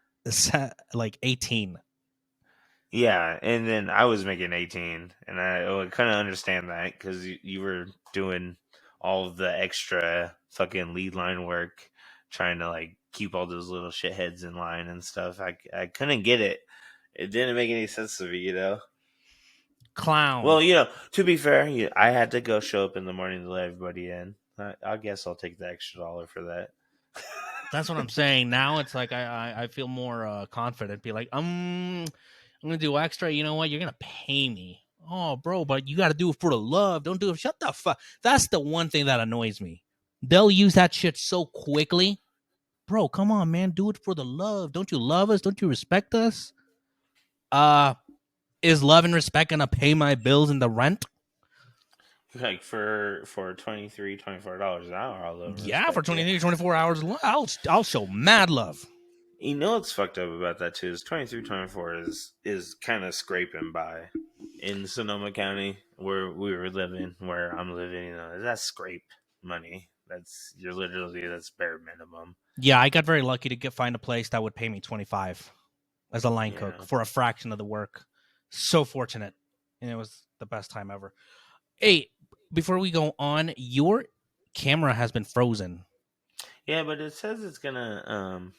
Like 18. Yeah, and then I was making 18, and I kind of understand that because you were doing all of the extra fucking lead line work, trying to like keep all those little shitheads in line and stuff. I couldn't get it. It didn't make any sense to me, Clown. Well, to be fair, I had to go show up in the morning to let everybody in. I guess I'll take the extra $1 for that. That's what I'm saying. Now it's like I feel more confident. Be like, I'm gonna do extra. You know what? You're gonna pay me. Oh, bro, but you got to do it for the love. Don't do it. Shut the fuck. That's the one thing that annoys me. They'll use that shit so quickly. Bro, come on, man. Do it for the love. Don't you love us? Don't you respect us? is love and respect gonna pay my bills and the rent? Like for $23, $24 an hour, I'll love and Yeah, for respect you. 23, 24 hours, I'll show mad love. You know what's fucked up about that too is 23, 24 is kind of scraping by in Sonoma County where we were living, where I'm living. You know, that's scrape money. That's bare minimum. Yeah, I got very lucky to find a place that would pay me 25 as a line cook Yeah. for a fraction of the work. So fortunate, and it was the best time ever. Hey, before we go on, your camera has been frozen. Yeah, but it says it's gonna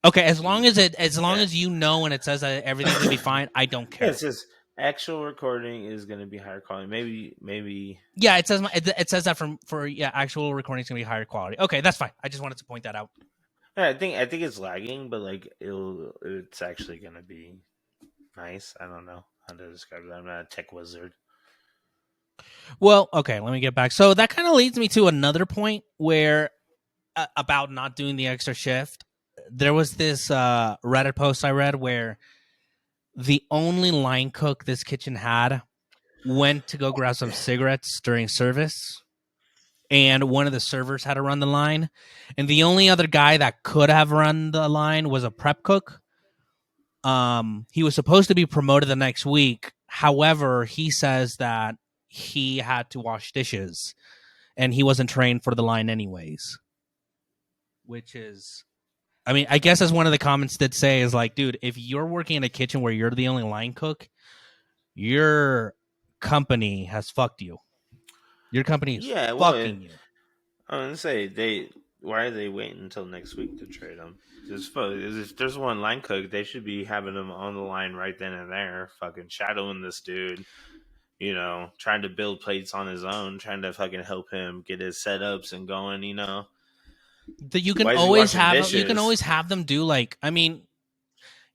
Okay, as long as you know and it says that everything's gonna be fine, I don't care. Yeah, it says actual recording is gonna be higher quality. Maybe. Yeah, it says it says that for actual recording is gonna be higher quality. Okay, that's fine. I just wanted to point that out. Yeah, I think it's lagging, but like it's actually gonna be nice. I don't know how to describe it. I'm not a tech wizard. Well, okay, let me get back. So that kind of leads me to another point where about not doing the extra shift. There was this Reddit post I read where the only line cook this kitchen had went to go grab some cigarettes during service, and one of the servers had to run the line, and the only other guy that could have run the line was a prep cook. He was supposed to be promoted the next week. However, he says that he had to wash dishes and he wasn't trained for the line anyways. Which is, I mean, I guess as one of the comments did say is like, dude, if you're working in a kitchen where you're the only line cook, your company has fucked you. Your company is fucking you. I was gonna say why are they waiting until next week to trade them? If there's one line cook, they should be having them on the line right then and there, fucking shadowing this dude. You know, trying to build plates on his own, trying to fucking help him get his setups and going. You know, You can always have them do like, I mean,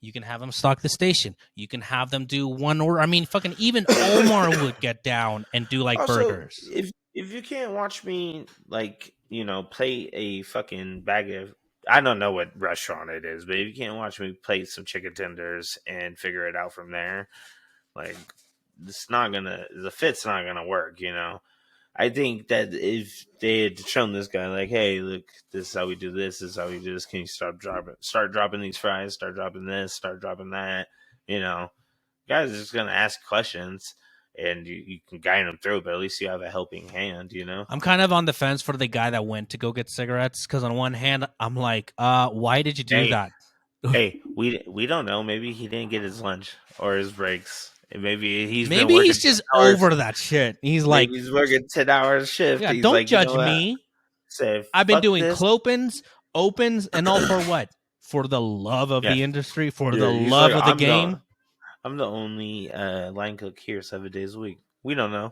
you can have them stock the station. You can have them do one order. I mean, fucking even Omar would get down and do like also, burgers. If you can't watch me, like, you know, play a fucking bag of, I don't know what restaurant it is, but if you can't watch me plate some chicken tenders and figure it out from there, like, the fit's not gonna work, you know. I think that if they had shown this guy, like, hey, look, this is how we do this is how we do this. Can you start dropping these fries, start dropping this, start dropping that? You know, guys are just gonna ask questions, and you can guide them through. But at least you have a helping hand, you know. I'm kind of on the fence for the guy that went to go get cigarettes because on one hand, I'm like, why did you do that? Hey, we don't know. Maybe he didn't get his lunch or his breaks. Maybe he's just over that shit. He's like, he's working 10-hour shift. Yeah, he's don't like, judge you know me. Say, I've been doing this. clopens, opens, and all for what? For the love of the industry, for the love of the game. I'm the only line cook here 7 days a week. We don't know.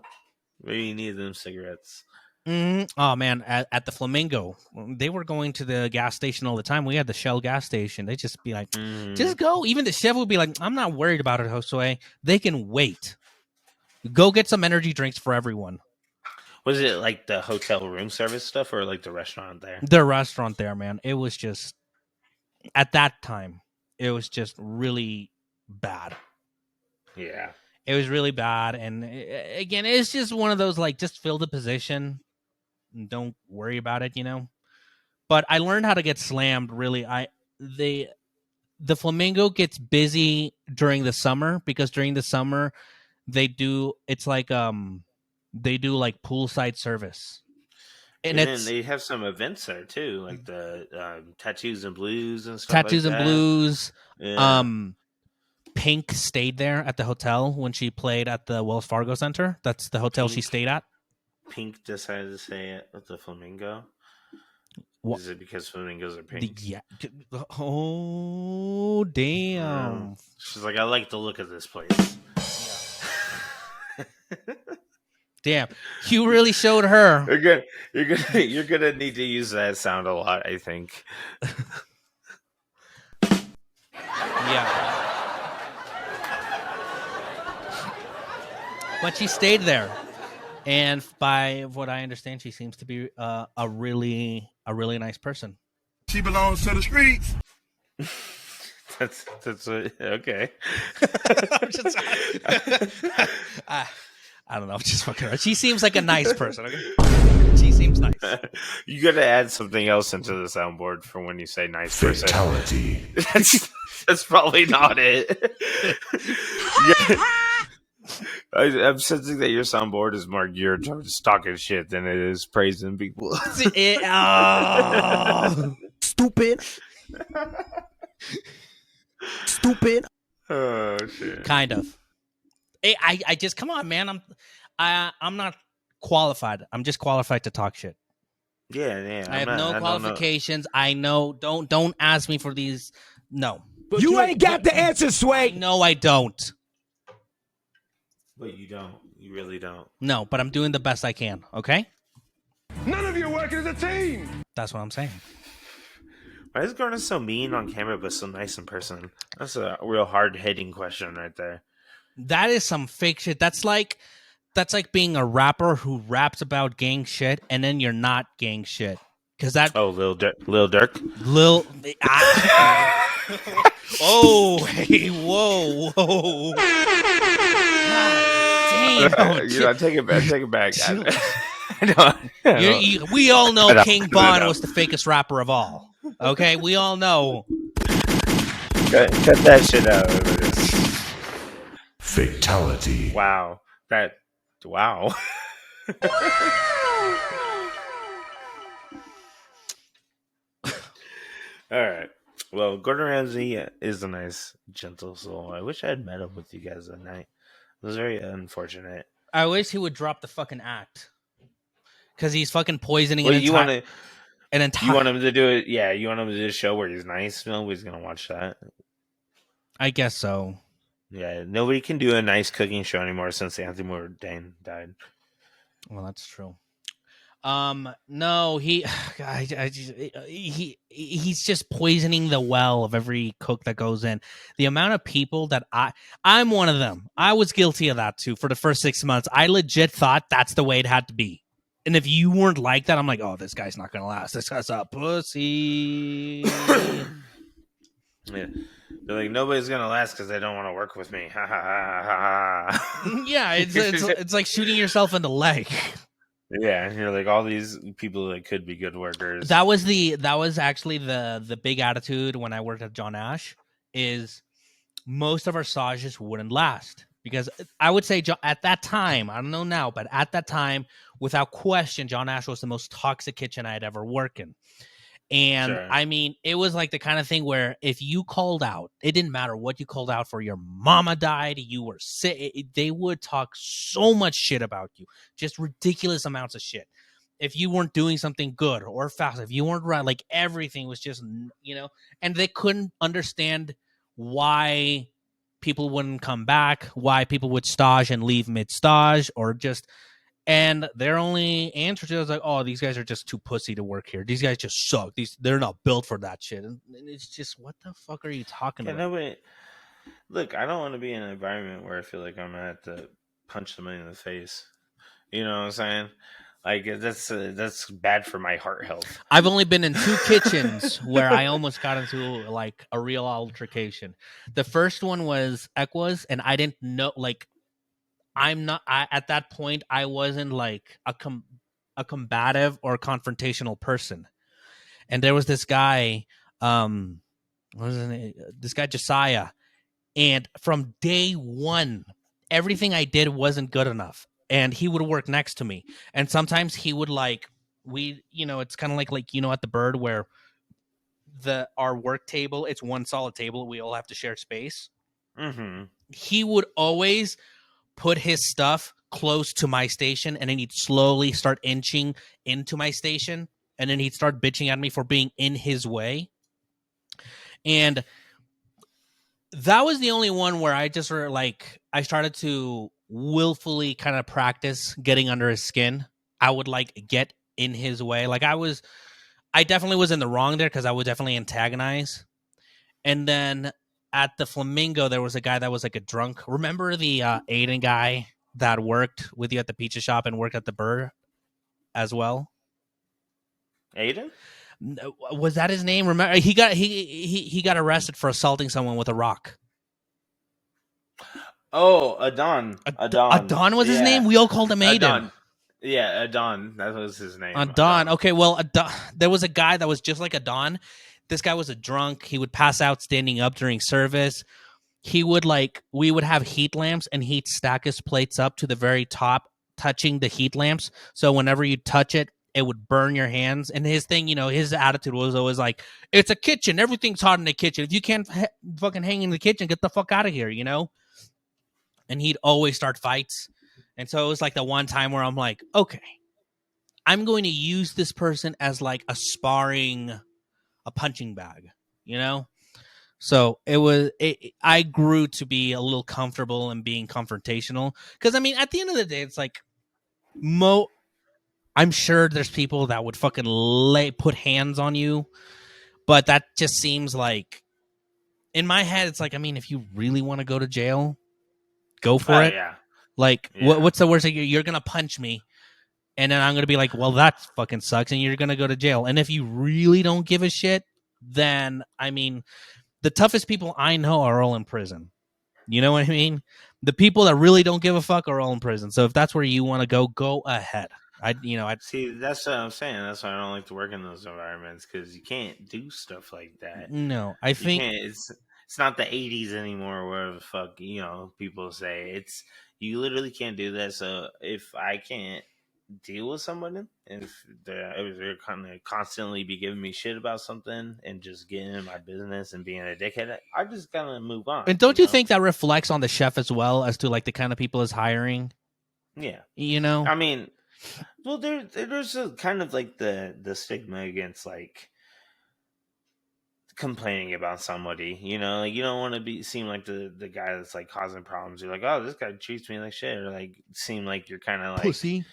Maybe you need them cigarettes. Mm-hmm. Oh man, at the Flamingo, they were going to the gas station all the time. We had the Shell gas station. They'd just be like, just go. Even the chef would be like, I'm not worried about it, Josue. They can wait. Go get some energy drinks for everyone. Was it like the hotel room service stuff or like the restaurant there? The restaurant there, man. It was just, at that time, it was just really bad. Yeah. It was really bad. And again, it's just one of those, like, just fill the position. Don't worry about it, you know. But I learned how to get slammed. Really, the Flamingo gets busy during the summer because during the summer they do like poolside service, and then they have some events there too, like the tattoos and blues and stuff. Tattoos like and that. blues. Yeah. Pink stayed there at the hotel when she played at the Wells Fargo Center. That's the hotel she stayed at. Pink decided to say it with the Flamingo. What? Is it because flamingos are pink? Yeah. Oh, damn. She's like, I like the look of this place. Damn, you really showed her. You're gonna need to use that sound a lot, I think. Yeah. But she stayed there. And by what I understand, she seems to be a really nice person. She belongs to the streets. That's okay. I'm just, I don't know. I'm just fucking around. She seems like a nice person. Okay, she seems nice. You got to add something else into the soundboard for when you say nice person. Fatality. That's probably not it. I'm sensing that your soundboard is more geared towards talking shit than it is praising people. Stupid. Stupid. Oh shit! Kind of. I just come on, man. I'm not qualified. I'm just qualified to talk shit. Yeah. I have no qualifications. I know. Don't ask me for these. No. But you ain't got the answer, Sway. No, I don't. But you don't. You really don't. No, but I'm doing the best I can. Okay. None of you are working as a team. That's what I'm saying. Why is Gordon so mean on camera but so nice in person? That's a real hard-hitting question right there. That is some fake shit. That's like being a rapper who raps about gang shit and then you're not gang shit. Because that Lil Durk. Oh, hey, whoa. God damn. Take it back. We all know King Von was the fakest rapper of all. Okay, we all know. Cut that shit out of this. Fatality. Wow. Wow. All right. Well, Gordon Ramsay is a nice, gentle soul. I wish I had met up with you guys that night. It was very unfortunate. I wish he would drop the fucking act. Because he's fucking poisoning Well, an entire... You want him to do it? Yeah, you want him to do a show where he's nice? Nobody's going to watch that. I guess so. Yeah, nobody can do a nice cooking show anymore since Anthony Bourdain died. Well, that's true. No, he's just poisoning the well of every cook that goes in. The amount of people that I'm one of them. I was guilty of that too. For the first 6 months, I legit thought that's the way it had to be. And if you weren't like that, I'm like, oh, this guy's not gonna last. This guy's a pussy. Yeah. They're like, nobody's gonna last because they don't want to work with me. Ha ha ha ha. Yeah, it's like shooting yourself in the leg. Yeah, and you're like, all these people that could be good workers. That was actually the big attitude when I worked at John Ash, is most of our sausages wouldn't last. Because I would say at that time, I don't know now, but at that time, without question, John Ash was the most toxic kitchen I had ever worked in. And sure. I mean, it was like the kind of thing where if you called out, it didn't matter what you called out for. Your mama died, you were sick. They would talk so much shit about you, just ridiculous amounts of shit. If you weren't doing something good or fast, if you weren't right, like everything was just, and they couldn't understand why people wouldn't come back, why people would stage and leave mid-stage or just... And their only answer to it was like, oh, these guys are just too pussy to work here. These guys just suck. They're not built for that shit. And it's just, what the fuck are you talking about? Nobody, look, I don't want to be in an environment where I feel like I'm going to have to punch somebody in the face. You know what I'm saying? Like, that's bad for my heart health. I've only been in 2 kitchens where I almost got into, like, a real altercation. The first one was Equa's, and I didn't know, like, at that point, I wasn't like a combative or confrontational person. And there was this guy, this guy Josiah. And from day one, everything I did wasn't good enough. And he would work next to me. And sometimes he would it's kind of like, at the Bird where our work table, it's one solid table. We all have to share space. Mm-hmm. He would always put his stuff close to my station, and then he'd slowly start inching into my station, and then he'd start bitching at me for being in his way. And that was the only one where I just I started to willfully kind of practice getting under his skin. I would get in his way. I definitely was in the wrong there because I would definitely antagonize. And then at the Flamingo, there was a guy that was like a drunk. Remember the Aiden guy that worked with you at the pizza shop and worked at the Bird as well? Aiden? Was that his name? Remember, he got arrested for assaulting someone with a rock. Oh, Adon. Adon was his name. We all called him Aiden. Adon. Yeah, Adon. That was his name. Adon. Okay, well, there was a guy that was just like Adon. This guy was a drunk. He would pass out standing up during service. We would have heat lamps, and he'd stack his plates up to the very top, touching the heat lamps. So whenever you touch it, it would burn your hands. And his thing, his attitude was always like, it's a kitchen. Everything's hot in the kitchen. If you can't fucking hang in the kitchen, get the fuck out of here, And he'd always start fights. And so it was like the one time where I'm like, okay, I'm going to use this person as like a punching bag, So I grew to be a little comfortable in being confrontational. Because, at the end of the day, it's like, I'm sure there's people that would fucking put hands on you. But that just seems like, in my head, it's like, if you really want to go to jail, go for it. Yeah. Like, what's the worst thing? You're going to punch me. And then I'm going to be like, well, that fucking sucks. And you're going to go to jail. And if you really don't give a shit, then, the toughest people I know are all in prison. You know what I mean? The people that really don't give a fuck are all in prison. So if that's where you want to go ahead. I'd see. That's what I'm saying. That's why I don't like to work in those environments, because you can't do stuff like that. No, I think it's not the 80s anymore, where the fuck people say you literally can't do that. So if I can't deal with someone, if they're kind of constantly be giving me shit about something and just getting in my business and being a dickhead, I just gotta move on. And don't you think that reflects on the chef as well, as to like the kind of people is hiring? Yeah, well, there's a kind of like the stigma against like complaining about somebody, like you don't want to seem like the guy that's like causing problems. You're like, oh, this guy treats me like shit, or like seem like you're kind of like pussy.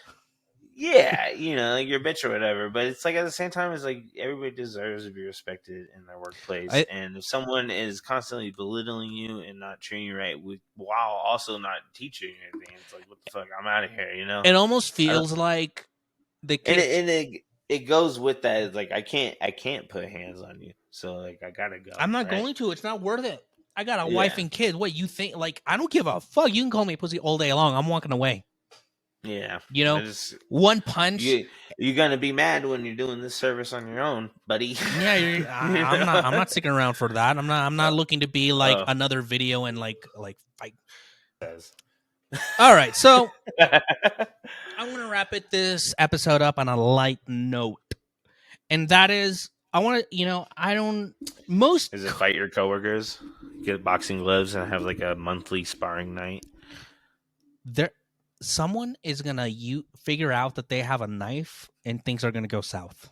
Yeah, like you're a bitch or whatever. But it's like at the same time, it's like everybody deserves to be respected in their workplace. And if someone is constantly belittling you and not treating you right, while also not teaching you anything, it's like, what the fuck? I'm out of here. It almost feels like the kids. And it goes with that. It's like I can't put hands on you, so like I gotta go. I'm not going to. It's not worth it. I got a wife and kids. What you think? Like, I don't give a fuck. You can call me pussy all day long. I'm walking away. Yeah, one punch. You're gonna be mad when you're doing this service on your own, buddy. Yeah, I'm not sticking around for that. I'm not looking to be like another video and like fight. All right, so I'm gonna wrap this episode up on a light note, and that is, I want to, is it fight your coworkers, get boxing gloves, and have like a monthly sparring night. Someone is gonna figure out that they have a knife and things are gonna go south.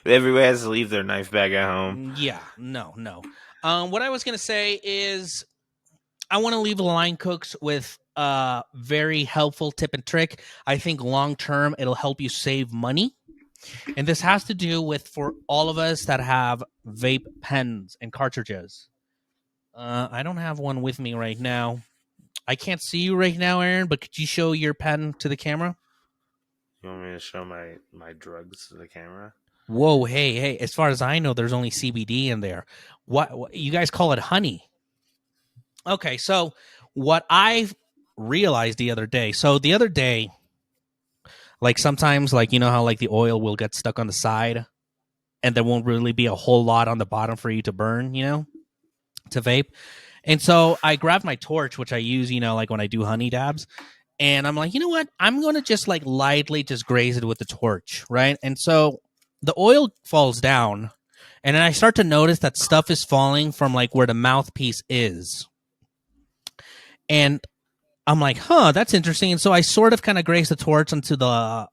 Everybody has to leave their knife bag at home. Yeah, no. What I was gonna say is, I want to leave Line Cooks with a very helpful tip and trick. I think long term it'll help you save money, and this has to do with for all of us that have vape pens and cartridges. I don't have one with me right now. I can't see you right now, Aaron, but could you show your pen to the camera? You want me to show my drugs to the camera? Whoa, hey, as far as I know, there's only CBD in there. What you guys call it honey? Okay, so what I realized the other day, like sometimes, like, how like the oil will get stuck on the side and there won't really be a whole lot on the bottom for you to burn, to vape. And so I grabbed my torch, which I use, like when I do honey dabs. And I'm like, you know what? I'm going to just like lightly just graze it with the torch, right? And so the oil falls down. And then I start to notice that stuff is falling from like where the mouthpiece is. And I'm like, that's interesting. And so I sort of kind of graze the torch onto the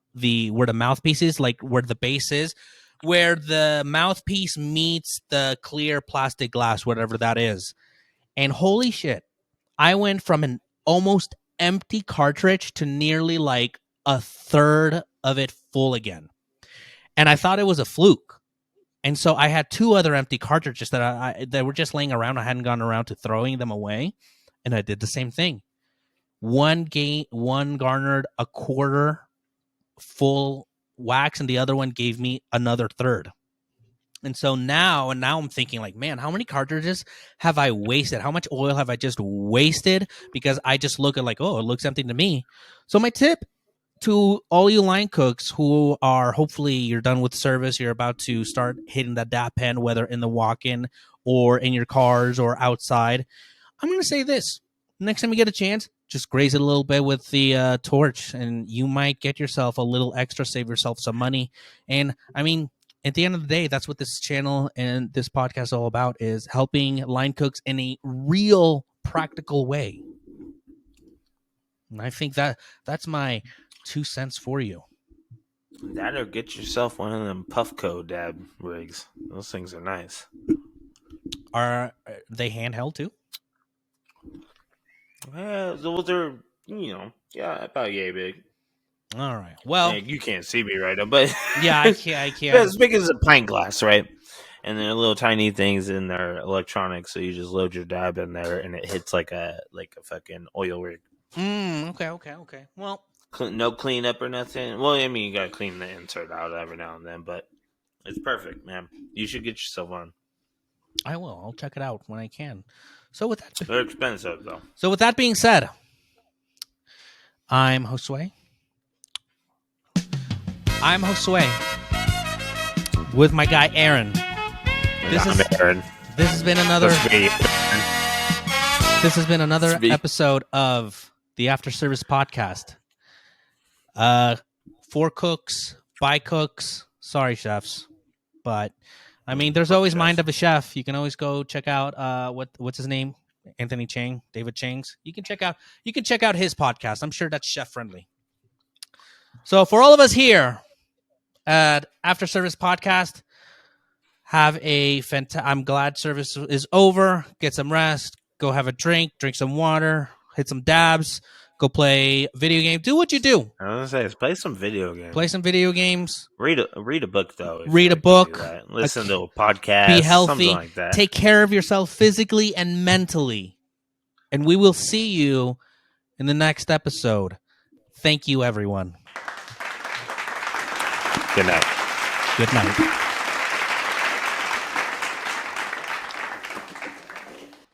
where the mouthpiece is, like where the base is, where the mouthpiece meets the clear plastic glass, whatever that is. And holy shit, I went from an almost empty cartridge to nearly like a third of it full again. And I thought it was a fluke. And so I had two other empty cartridges that were just laying around. I hadn't gone around to throwing them away. And I did the same thing. One garnered a quarter full wax and the other one gave me another third. And so now I'm thinking like, man, how many cartridges have I wasted? How much oil have I just wasted? Because I just look at like, oh, it looks empty to me. So my tip to all you line cooks who are, hopefully you're done with service, you're about to start hitting that DAP pen, whether in the walk-in or in your cars or outside, I'm going to say this. Next time you get a chance, just graze it a little bit with the torch, and you might get yourself a little extra, save yourself some money. And I mean, at the end of the day, that's what this channel and this podcast is all about, is helping line cooks in a real practical way. And I think that's my 2 cents for you. That or get yourself one of them Puffco dab rigs. Those things are nice. Are they handheld too? Those are, about yay big. All right. Well, you can't see me right now, but yeah, I can't. As big as a pint glass, right? And they're little tiny things in their electronics, so you just load your dab in there, and it hits like a fucking oil rig. Okay. Well, no cleanup or nothing. Well, I mean, you gotta clean the insert out every now and then, but it's perfect, man. You should get yourself one. I will. I'll check it out when I can. So with that, they're expensive though. So with that being said, I'm Josue. With my guy Aaron. This has been another episode of the After Service Podcast. For cooks, by cooks. Sorry, chefs, but I mean, there's always Mind of a Chef. You can always go check out what's his name, Anthony Chang, David Chang's. You can check out his podcast. I'm sure that's chef friendly. So for all of us here at After Service Podcast, have a I'm glad service is over. Get some rest. Go have a drink some water, hit some dabs, go play a video game. Do what you do. I was gonna say, play some video games. Read a book though. Read a book. Listen to a podcast. Be healthy. Something like that. Take care of yourself physically and mentally. And we will see you in the next episode. Thank you, everyone. Good night. Good night.